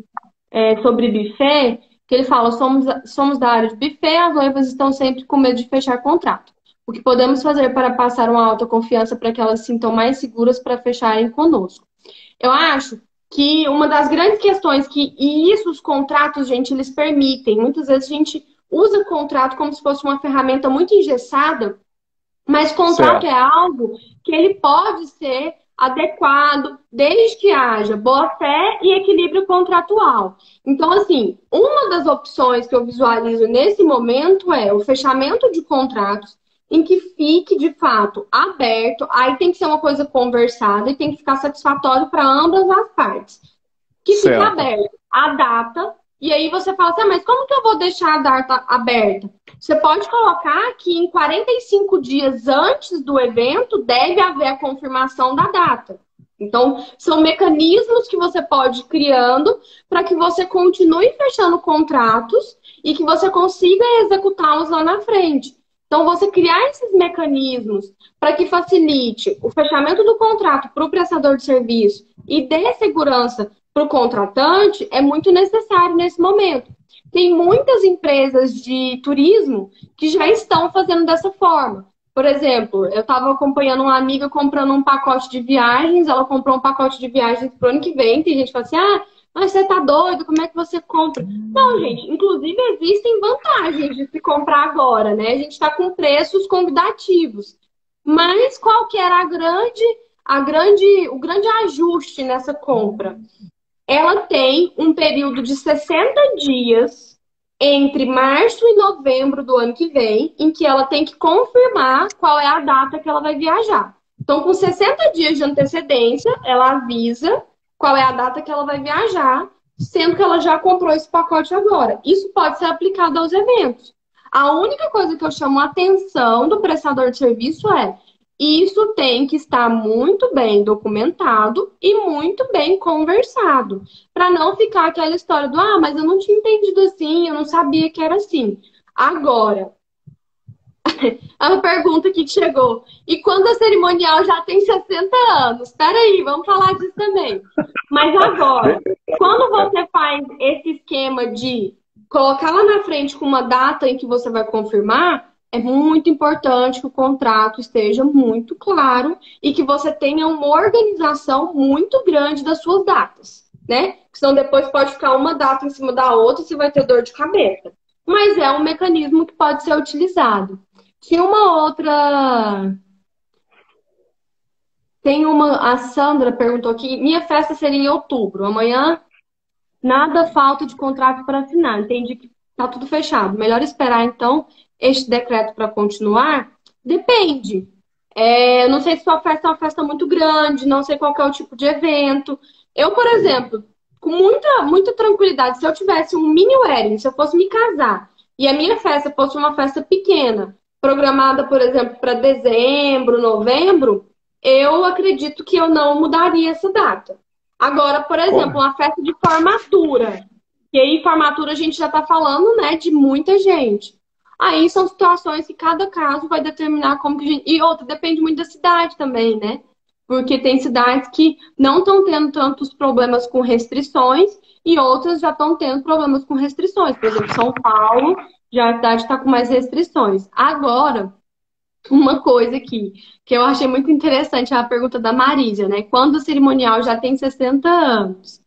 sobre buffet, que ele fala, somos da área de buffet, as noivas estão sempre com medo de fechar contrato. O que podemos fazer para passar uma alta confiança para que elas se sintam mais seguras para fecharem conosco? Eu acho que uma das grandes questões e isso os contratos, gente, eles permitem. Muitas vezes a gente usa o contrato como se fosse uma ferramenta muito engessada, mas contrato é algo que ele pode ser adequado desde que haja boa-fé e equilíbrio contratual. Então, assim, uma das opções que eu visualizo nesse momento é o fechamento de contratos em que fique, de fato, aberto. Aí tem que ser uma coisa conversada e tem que ficar satisfatório para ambas as partes. Que fique aberto a data. E aí você fala assim, mas como que eu vou deixar a data aberta? Você pode colocar que em 45 dias antes do evento deve haver a confirmação da data. Então, são mecanismos que você pode ir criando para que você continue fechando contratos e que você consiga executá-los lá na frente. Então, você criar esses mecanismos para que facilite o fechamento do contrato para o prestador de serviço e dê segurança para o contratante é muito necessário nesse momento. Tem muitas empresas de turismo que já estão fazendo dessa forma. Por exemplo, eu estava acompanhando uma amiga comprando um pacote de viagens, ela comprou um pacote de viagens para o ano que vem, tem gente que fala assim, mas você tá doido, como é que você compra? Não, gente, inclusive existem vantagens de se comprar agora, né? A gente está com preços convidativos. Mas qual que era o grande ajuste nessa compra? Ela tem um período de 60 dias entre março e novembro do ano que vem, em que ela tem que confirmar qual é a data que ela vai viajar. Então, com 60 dias de antecedência, ela avisa qual é a data que ela vai viajar, sendo que ela já comprou esse pacote agora. Isso pode ser aplicado aos eventos. A única coisa que eu chamo a atenção do prestador de serviço é isso tem que estar muito bem documentado e muito bem conversado, para não ficar aquela história do mas eu não tinha entendido assim, eu não sabia que era assim. Agora, a pergunta aqui que chegou. E quando a cerimonial já tem 60 anos? Espera aí, vamos falar disso também. Mas agora, quando você faz esse esquema de colocar lá na frente com uma data em que você vai confirmar, é muito importante que o contrato esteja muito claro e que você tenha uma organização muito grande das suas datas, né? Porque senão depois pode ficar uma data em cima da outra e você vai ter dor de cabeça. Mas é um mecanismo que pode ser utilizado. Tinha uma outra... A Sandra perguntou aqui, minha festa seria em outubro. Amanhã, nada falta de contrato para assinar. Entendi que tá tudo fechado. Melhor esperar, então, este decreto para continuar? Depende. Eu não sei se sua festa é uma festa muito grande, não sei qual que é o tipo de evento. Eu, por exemplo, com muita tranquilidade, se eu tivesse um mini wedding, se eu fosse me casar, e a minha festa fosse uma festa pequena, programada, por exemplo, para dezembro, novembro, eu acredito que eu não mudaria essa data. Agora, por exemplo, uma festa de formatura. E aí, formatura, a gente já está falando, né, de muita gente. Aí são situações que cada caso vai determinar como que a gente... E outra, depende muito da cidade também, né? Porque tem cidades que não estão tendo tantos problemas com restrições e outras já estão tendo problemas com restrições. Por exemplo, São Paulo, já a cidade está com mais restrições. Agora, uma coisa aqui, que eu achei muito interessante, é a pergunta da Marisa, né? Quando o cerimonial já tem 60 anos?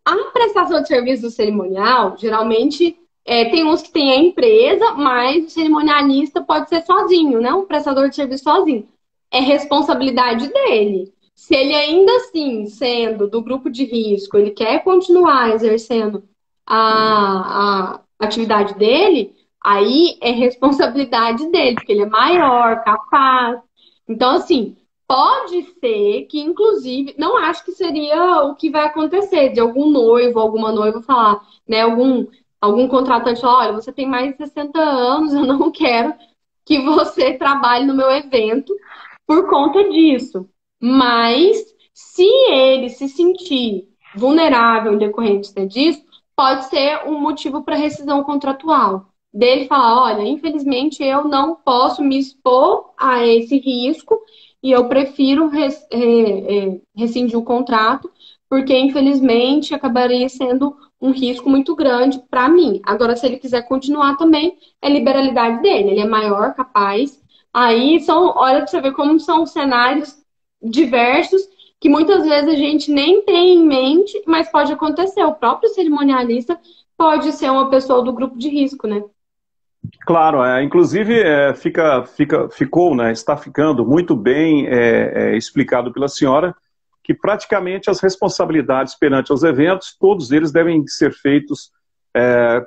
A prestação de serviço do cerimonial, geralmente, tem uns que tem a empresa, mas o cerimonialista pode ser sozinho, né? Um prestador de serviço sozinho. É responsabilidade dele. Se ele ainda assim, sendo do grupo de risco, ele quer continuar exercendo a atividade dele, aí é responsabilidade dele, porque ele é maior, capaz. Então, assim, Pode ser que, inclusive, não acho que seria o que vai acontecer, de algum noivo, alguma noiva falar, né? Algum contratante falar, olha, você tem mais de 60 anos, eu não quero que você trabalhe no meu evento por conta disso. Mas, se ele se sentir vulnerável em decorrência disso, pode ser um motivo para rescisão contratual. Dele falar, olha, infelizmente eu não posso me expor a esse risco e eu prefiro rescindir o contrato, porque infelizmente acabaria sendo um risco muito grande para mim. Agora, se ele quiser continuar também, é liberalidade dele, ele é maior, capaz. Aí são, olha para você ver como são cenários diversos que muitas vezes a gente nem tem em mente, mas pode acontecer. O próprio cerimonialista pode ser uma pessoa do grupo de risco, né? Claro, inclusive ficou, né, está ficando muito bem explicado pela senhora que praticamente as responsabilidades perante os eventos, todos eles devem ser feitos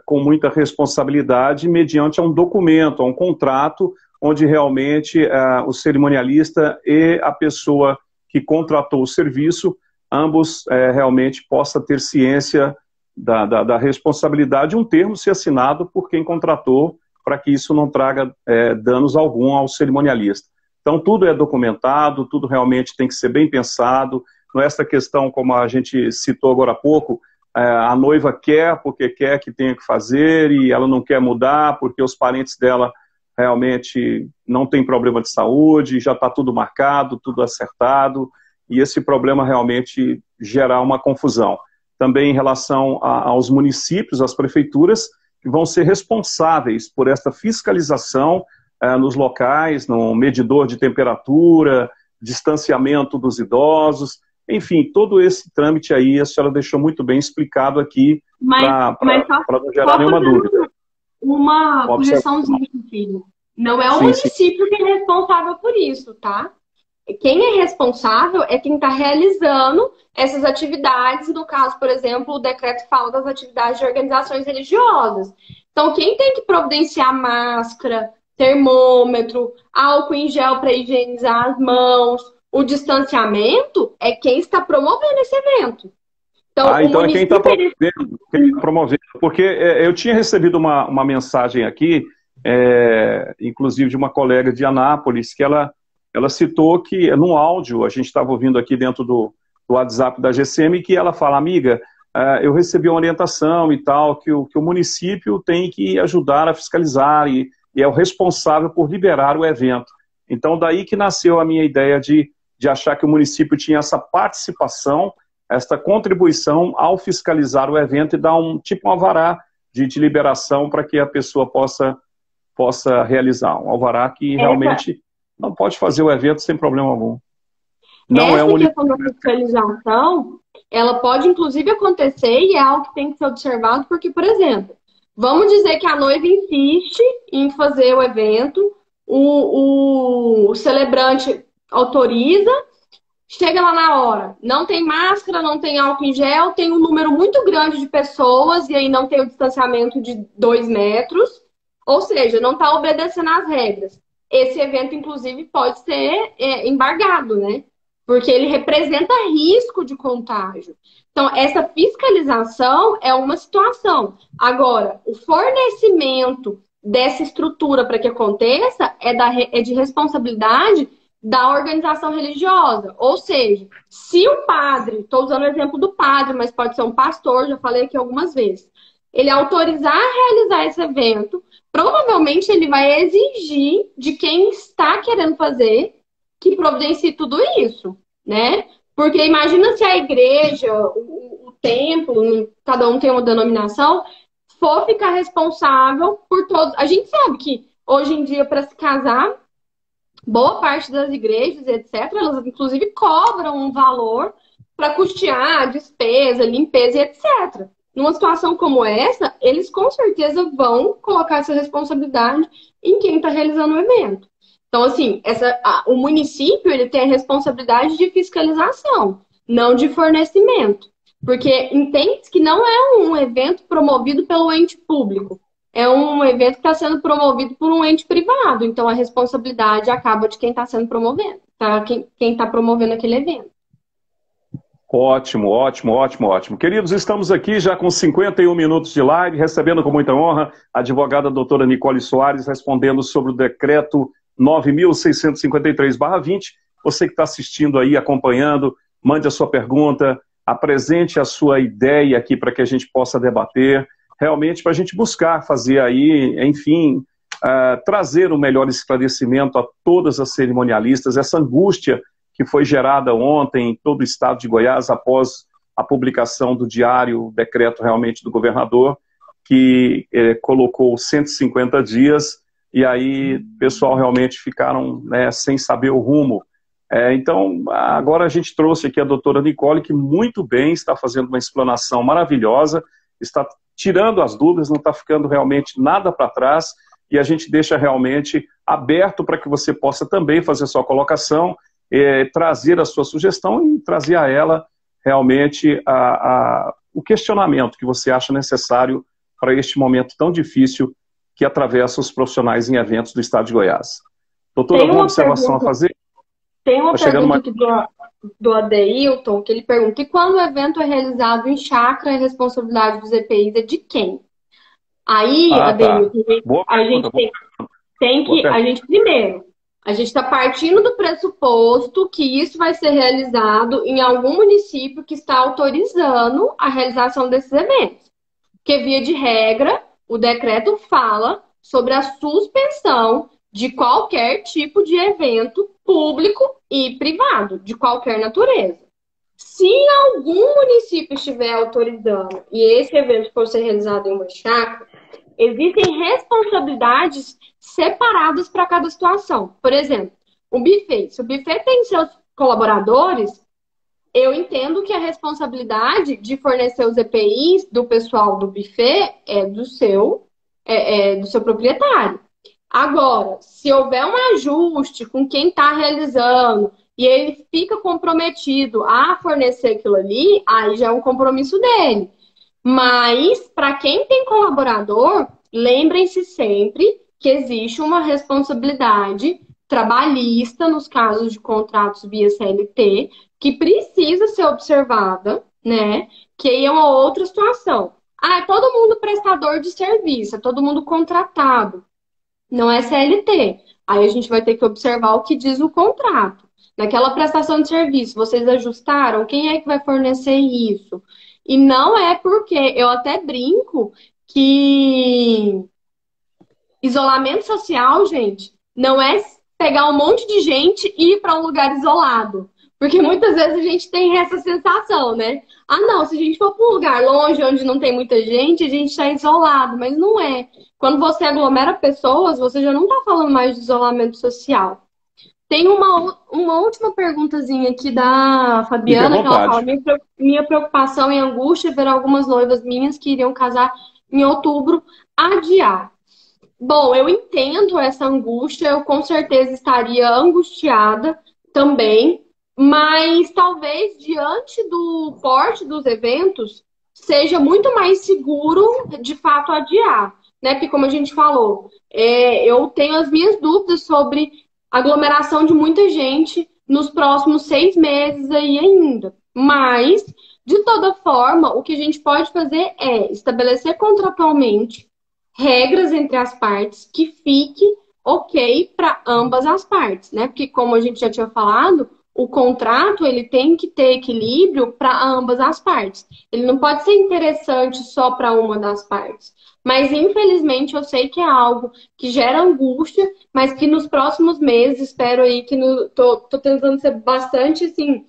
com muita responsabilidade mediante a um documento, a um contrato, onde realmente o cerimonialista e a pessoa que contratou o serviço, ambos realmente possam ter ciência da responsabilidade, um termo ser assinado por quem contratou, para que isso não traga danos algum ao cerimonialista. Então, tudo é documentado, tudo realmente tem que ser bem pensado. Não é essa questão, como a gente citou agora há pouco, a noiva quer porque quer que tenha que fazer e ela não quer mudar porque os parentes dela realmente não têm problema de saúde, já está tudo marcado, tudo acertado, e esse problema realmente gerar uma confusão. Também em relação aos municípios, às prefeituras, que vão ser responsáveis por esta fiscalização nos locais, no medidor de temperatura, distanciamento dos idosos, enfim, todo esse trâmite aí a senhora deixou muito bem explicado aqui para não gerar nenhuma dúvida. Uma correçãozinha, filho. Não é o município que é responsável por isso, tá? Quem é responsável é quem está realizando essas atividades. No caso, por exemplo, o decreto fala das atividades de organizações religiosas. Então, quem tem que providenciar máscara, termômetro, álcool em gel para higienizar as mãos, o distanciamento, é quem está promovendo esse evento. Então, então é quem está promovendo, porque eu tinha recebido uma mensagem aqui, inclusive de uma colega de Anápolis, que ela citou que, num áudio, a gente estava ouvindo aqui dentro do WhatsApp da GCM, que ela fala, amiga, eu recebi uma orientação e tal, que o município tem que ajudar a fiscalizar e é o responsável por liberar o evento. Então, daí que nasceu a minha ideia de achar que o município tinha essa participação, essa contribuição ao fiscalizar o evento e dar um alvará de liberação para que a pessoa possa realizar. Um alvará que realmente não pode fazer o evento sem problema algum. Não essa questão da fiscalização, ela pode inclusive acontecer e é algo que tem que ser observado, porque, por exemplo, vamos dizer que a noiva insiste em fazer o evento, o celebrante autoriza, chega lá na hora, não tem máscara, não tem álcool em gel, tem um número muito grande de pessoas e aí não tem o distanciamento de 2 metros, ou seja, não está obedecendo às regras. Esse evento, inclusive, pode ser embargado, né? Porque ele representa risco de contágio. Então, essa fiscalização é uma situação. Agora, o fornecimento dessa estrutura para que aconteça é de responsabilidade da organização religiosa. Ou seja, se o padre, estou usando o exemplo do padre, mas pode ser um pastor, já falei aqui algumas vezes, ele autorizar a realizar esse evento, provavelmente ele vai exigir de quem está querendo fazer que providencie tudo isso, né? Porque imagina se a igreja, o templo, cada um tem uma denominação, for ficar responsável por todos. A gente sabe que hoje em dia, para se casar, boa parte das igrejas, etc., elas inclusive cobram um valor para custear a despesa, limpeza e etc. Numa situação como essa, eles com certeza vão colocar essa responsabilidade em quem está realizando o evento. Então, assim, o município ele tem a responsabilidade de fiscalização, não de fornecimento. Porque entende que não é um evento promovido pelo ente público. é um evento que está sendo promovido por um ente privado, então a responsabilidade acaba de quem está sendo promovendo, tá? Quem está promovendo aquele evento. Ótimo, ótimo, ótimo, ótimo. Queridos, estamos aqui já com 51 minutos de live, recebendo com muita honra a advogada doutora Nicole Soares, respondendo sobre o decreto 9.653/20. Você que está assistindo aí, acompanhando, mande a sua pergunta, apresente a sua ideia aqui para que a gente possa debater, realmente para a gente buscar fazer aí, enfim, trazer um melhor esclarecimento a todas as cerimonialistas, essa angústia que foi gerada ontem em todo o estado de Goiás após a publicação do diário, o decreto realmente do governador, que colocou 150 dias, e aí o pessoal realmente ficaram, né, sem saber o rumo. Então, agora a gente trouxe aqui a doutora Nicole, que muito bem está fazendo uma explanação maravilhosa, está tirando as dúvidas, não está ficando realmente nada para trás, e a gente deixa realmente aberto para que você possa também fazer sua colocação, trazer a sua sugestão e trazer a ela realmente o questionamento que você acha necessário para este momento tão difícil que atravessa os profissionais em eventos do estado de Goiás. Doutora, alguma observação a fazer? Tem uma pergunta aqui do Adeilton, que ele pergunta: e quando o evento é realizado em chácara, a responsabilidade dos EPIs é de quem? Aí, Adeilton, a gente primeiro, a gente está partindo do pressuposto que isso vai ser realizado em algum município que está autorizando a realização desses eventos. Porque, via de regra, o decreto fala sobre a suspensão de qualquer tipo de evento público e privado, de qualquer natureza. Se algum município estiver autorizando e esse evento for ser realizado em uma chácara, existem responsabilidades separadas para cada situação. Por exemplo, o buffet. Se o buffet tem seus colaboradores, eu entendo que a responsabilidade de fornecer os EPIs do pessoal do buffet é do seu proprietário. Agora, se houver um ajuste com quem está realizando e ele fica comprometido a fornecer aquilo ali, aí já é um compromisso dele. Mas, para quem tem colaborador, lembrem-se sempre que existe uma responsabilidade trabalhista nos casos de contratos via CLT, que precisa ser observada, né? Que aí é uma outra situação. É todo mundo prestador de serviço, é todo mundo contratado. Não é CLT. Aí a gente vai ter que observar o que diz o contrato. Naquela prestação de serviço, vocês ajustaram? Quem é que vai fornecer isso? E não é porque eu até brinco que isolamento social, gente, não é pegar um monte de gente e ir para um lugar isolado. Porque muitas vezes a gente tem essa sensação, né? Não, se a gente for para um lugar longe, onde não tem muita gente, a gente está isolado. Mas não é. Quando você aglomera pessoas, você já não está falando mais de isolamento social. Tem uma última perguntazinha aqui da Fabiana, que ela fala: minha preocupação e angústia é ver algumas noivas minhas que iriam casar em outubro adiar. Bom, eu entendo essa angústia, eu com certeza estaria angustiada também, mas talvez diante do porte dos eventos seja muito mais seguro de fato adiar, né? Porque como a gente falou, eu tenho as minhas dúvidas sobre aglomeração de muita gente nos próximos 6 meses aí ainda. Mas, de toda forma, o que a gente pode fazer é estabelecer contratualmente regras entre as partes que fique ok para ambas as partes, né? Porque, como a gente já tinha falado, o contrato ele tem que ter equilíbrio para ambas as partes. Ele não pode ser interessante só para uma das partes. Mas, infelizmente, eu sei que é algo que gera angústia, mas que nos próximos meses, espero aí que tô tentando ser bastante, assim,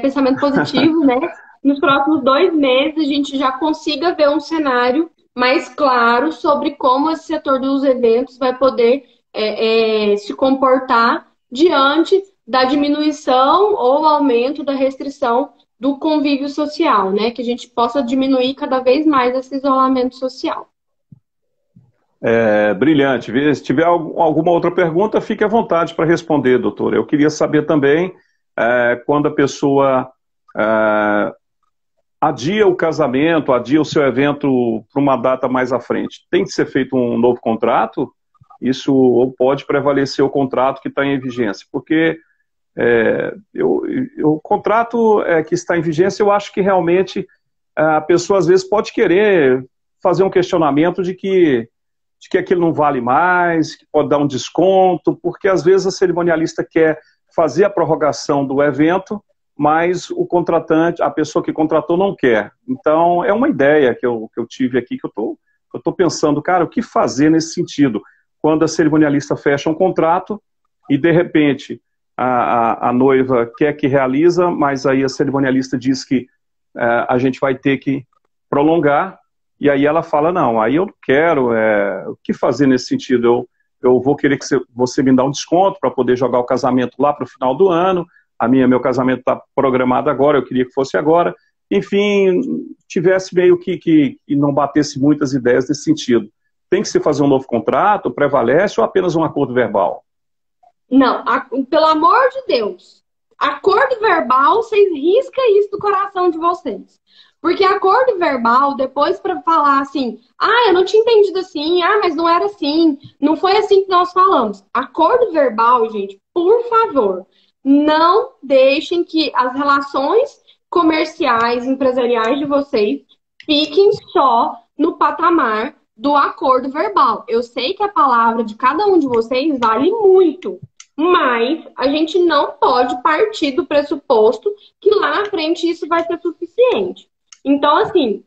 pensamento positivo, né? Nos próximos 2 meses a gente já consiga ver um cenário mais claro sobre como esse setor dos eventos vai poder se comportar diante da diminuição ou aumento da restrição do convívio social, né? Que a gente possa diminuir cada vez mais esse isolamento social. Brilhante. Se tiver alguma outra pergunta, fique à vontade para responder, doutora. Eu queria saber também, quando a pessoa adia o casamento, adia o seu evento para uma data mais à frente, tem que ser feito um novo contrato? Isso, ou pode prevalecer o contrato que está em vigência? Porque o contrato que está em vigência, eu acho que realmente a pessoa às vezes pode querer fazer um questionamento de que aquilo não vale mais, que pode dar um desconto, porque às vezes a cerimonialista quer fazer a prorrogação do evento, mas o contratante, a pessoa que contratou não quer. Então, é uma ideia que eu tive aqui, que eu tô pensando, cara, o que fazer nesse sentido? Quando a cerimonialista fecha um contrato e, de repente, a noiva quer que realiza, mas aí a cerimonialista diz que a gente vai ter que prolongar, e aí ela fala, não, aí eu não quero, o que fazer nesse sentido? Eu vou querer que você me dá um desconto para poder jogar o casamento lá para o final do ano, meu casamento está programado agora, eu queria que fosse agora, enfim, tivesse meio que não batesse muitas ideias nesse sentido. Tem que se fazer um novo contrato, prevalece, ou apenas um acordo verbal? Não, pelo amor de Deus, acordo verbal, vocês riscam isso do coração de vocês. Porque acordo verbal, depois para falar assim, eu não tinha entendido assim, mas não era assim, não foi assim que nós falamos. Acordo verbal, gente, por favor, não deixem que as relações comerciais, empresariais de vocês fiquem só no patamar do acordo verbal. Eu sei que a palavra de cada um de vocês vale muito, mas a gente não pode partir do pressuposto que lá na frente isso vai ser suficiente. Então, assim,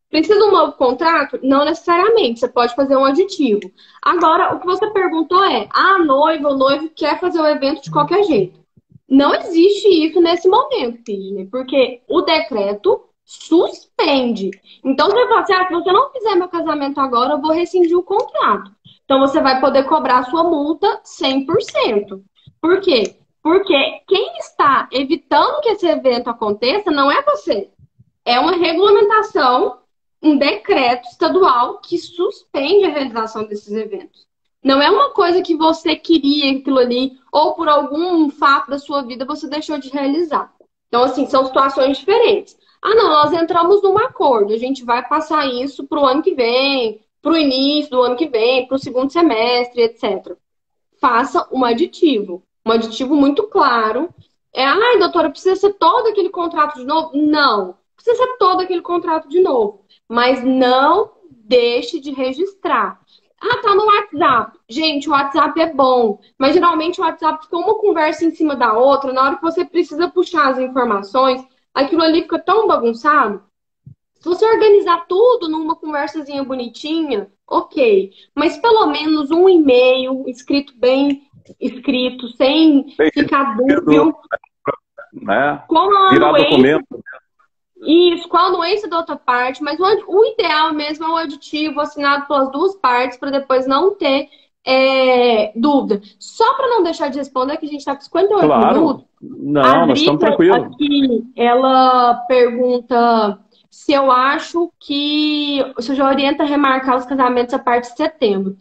precisa de um novo contrato? Não necessariamente, você pode fazer um aditivo. Agora, o que você perguntou a noiva, o noivo quer fazer o evento de qualquer jeito. Não existe isso nesse momento, Sidney, porque o decreto suspende. Então, você fala assim, se você não fizer meu casamento agora, eu vou rescindir o contrato. Então, você vai poder cobrar a sua multa 100%. Por quê? Porque quem está evitando que esse evento aconteça não é você. É uma regulamentação, um decreto estadual que suspende a realização desses eventos. Não é uma coisa que você queria aquilo ali, ou por algum fato da sua vida você deixou de realizar. Então, assim, são situações diferentes. Não, nós entramos num acordo, a gente vai passar isso para o ano que vem, para o início do ano que vem, para o segundo semestre, etc. Faça um aditivo muito claro. Doutora, precisa ser todo aquele contrato de novo? Não, precisa ser todo aquele contrato de novo. Mas não deixe de registrar. Tá no WhatsApp. Gente, o WhatsApp é bom, mas geralmente o WhatsApp fica uma conversa em cima da outra. Na hora que você precisa puxar as informações, aquilo ali fica tão bagunçado. Se você organizar tudo numa conversazinha bonitinha, ok. Mas pelo menos um e-mail escrito bem escrito, sem ficar dúbio. Né? Virar documento. Isso, com a anuência da outra parte, mas o ideal mesmo é o aditivo assinado pelas duas partes, para depois não ter dúvida. Só para não deixar de responder, que a gente está com 58 minutos. Não, nós estamos tranquilos. Aqui, ela pergunta se eu acho que se eu já orienta a remarcar os casamentos a partir de setembro.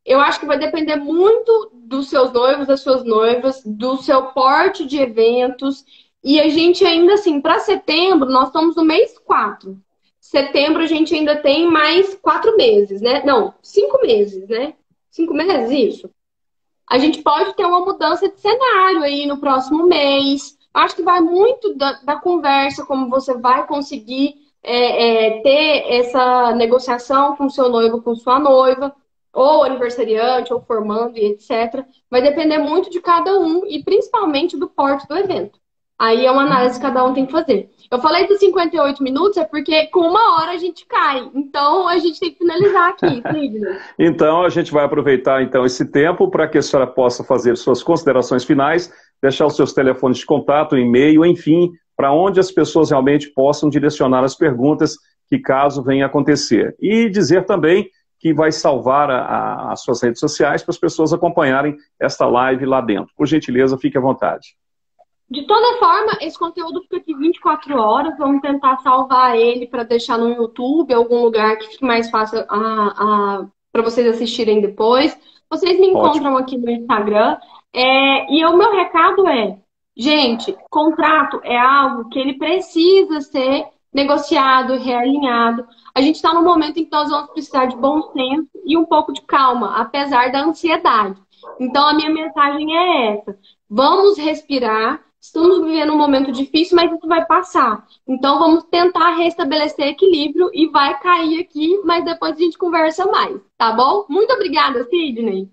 Eu acho que vai depender muito dos seus noivos, das suas noivas, do seu porte de eventos. E a gente ainda assim, para setembro, nós estamos no mês 4. Setembro a gente ainda tem mais 4 meses, né? Não, 5 meses, né? 5 meses, isso. A gente pode ter uma mudança de cenário aí no próximo mês. Acho que vai muito da conversa, como você vai conseguir ter essa negociação com o seu noivo, com sua noiva, ou aniversariante, ou formando e etc. Vai depender muito de cada um e principalmente do porte do evento. Aí é uma análise que cada um tem que fazer. Eu falei dos 58 minutos, porque com 1 hora a gente cai. Então, a gente tem que finalizar aqui, Sidney. Então, a gente vai aproveitar então esse tempo para que a senhora possa fazer suas considerações finais, deixar os seus telefones de contato, e-mail, enfim, para onde as pessoas realmente possam direcionar as perguntas que caso venha acontecer. E dizer também que vai salvar as suas redes sociais para as pessoas acompanharem esta live lá dentro. Por gentileza, fique à vontade. De toda forma, esse conteúdo fica aqui 24 horas. Vamos tentar salvar ele para deixar no YouTube, algum lugar que fique mais fácil para vocês assistirem depois. Vocês me encontram aqui no Instagram. E o meu recado Gente, contrato é algo que ele precisa ser negociado, realinhado. A gente está num momento em que nós vamos precisar de bom senso e um pouco de calma, apesar da ansiedade. Então, a minha mensagem é essa: vamos respirar. Estamos vivendo um momento difícil, mas isso vai passar. Então, vamos tentar restabelecer equilíbrio e vai cair aqui, mas depois a gente conversa mais, tá bom? Muito obrigada, Sidney.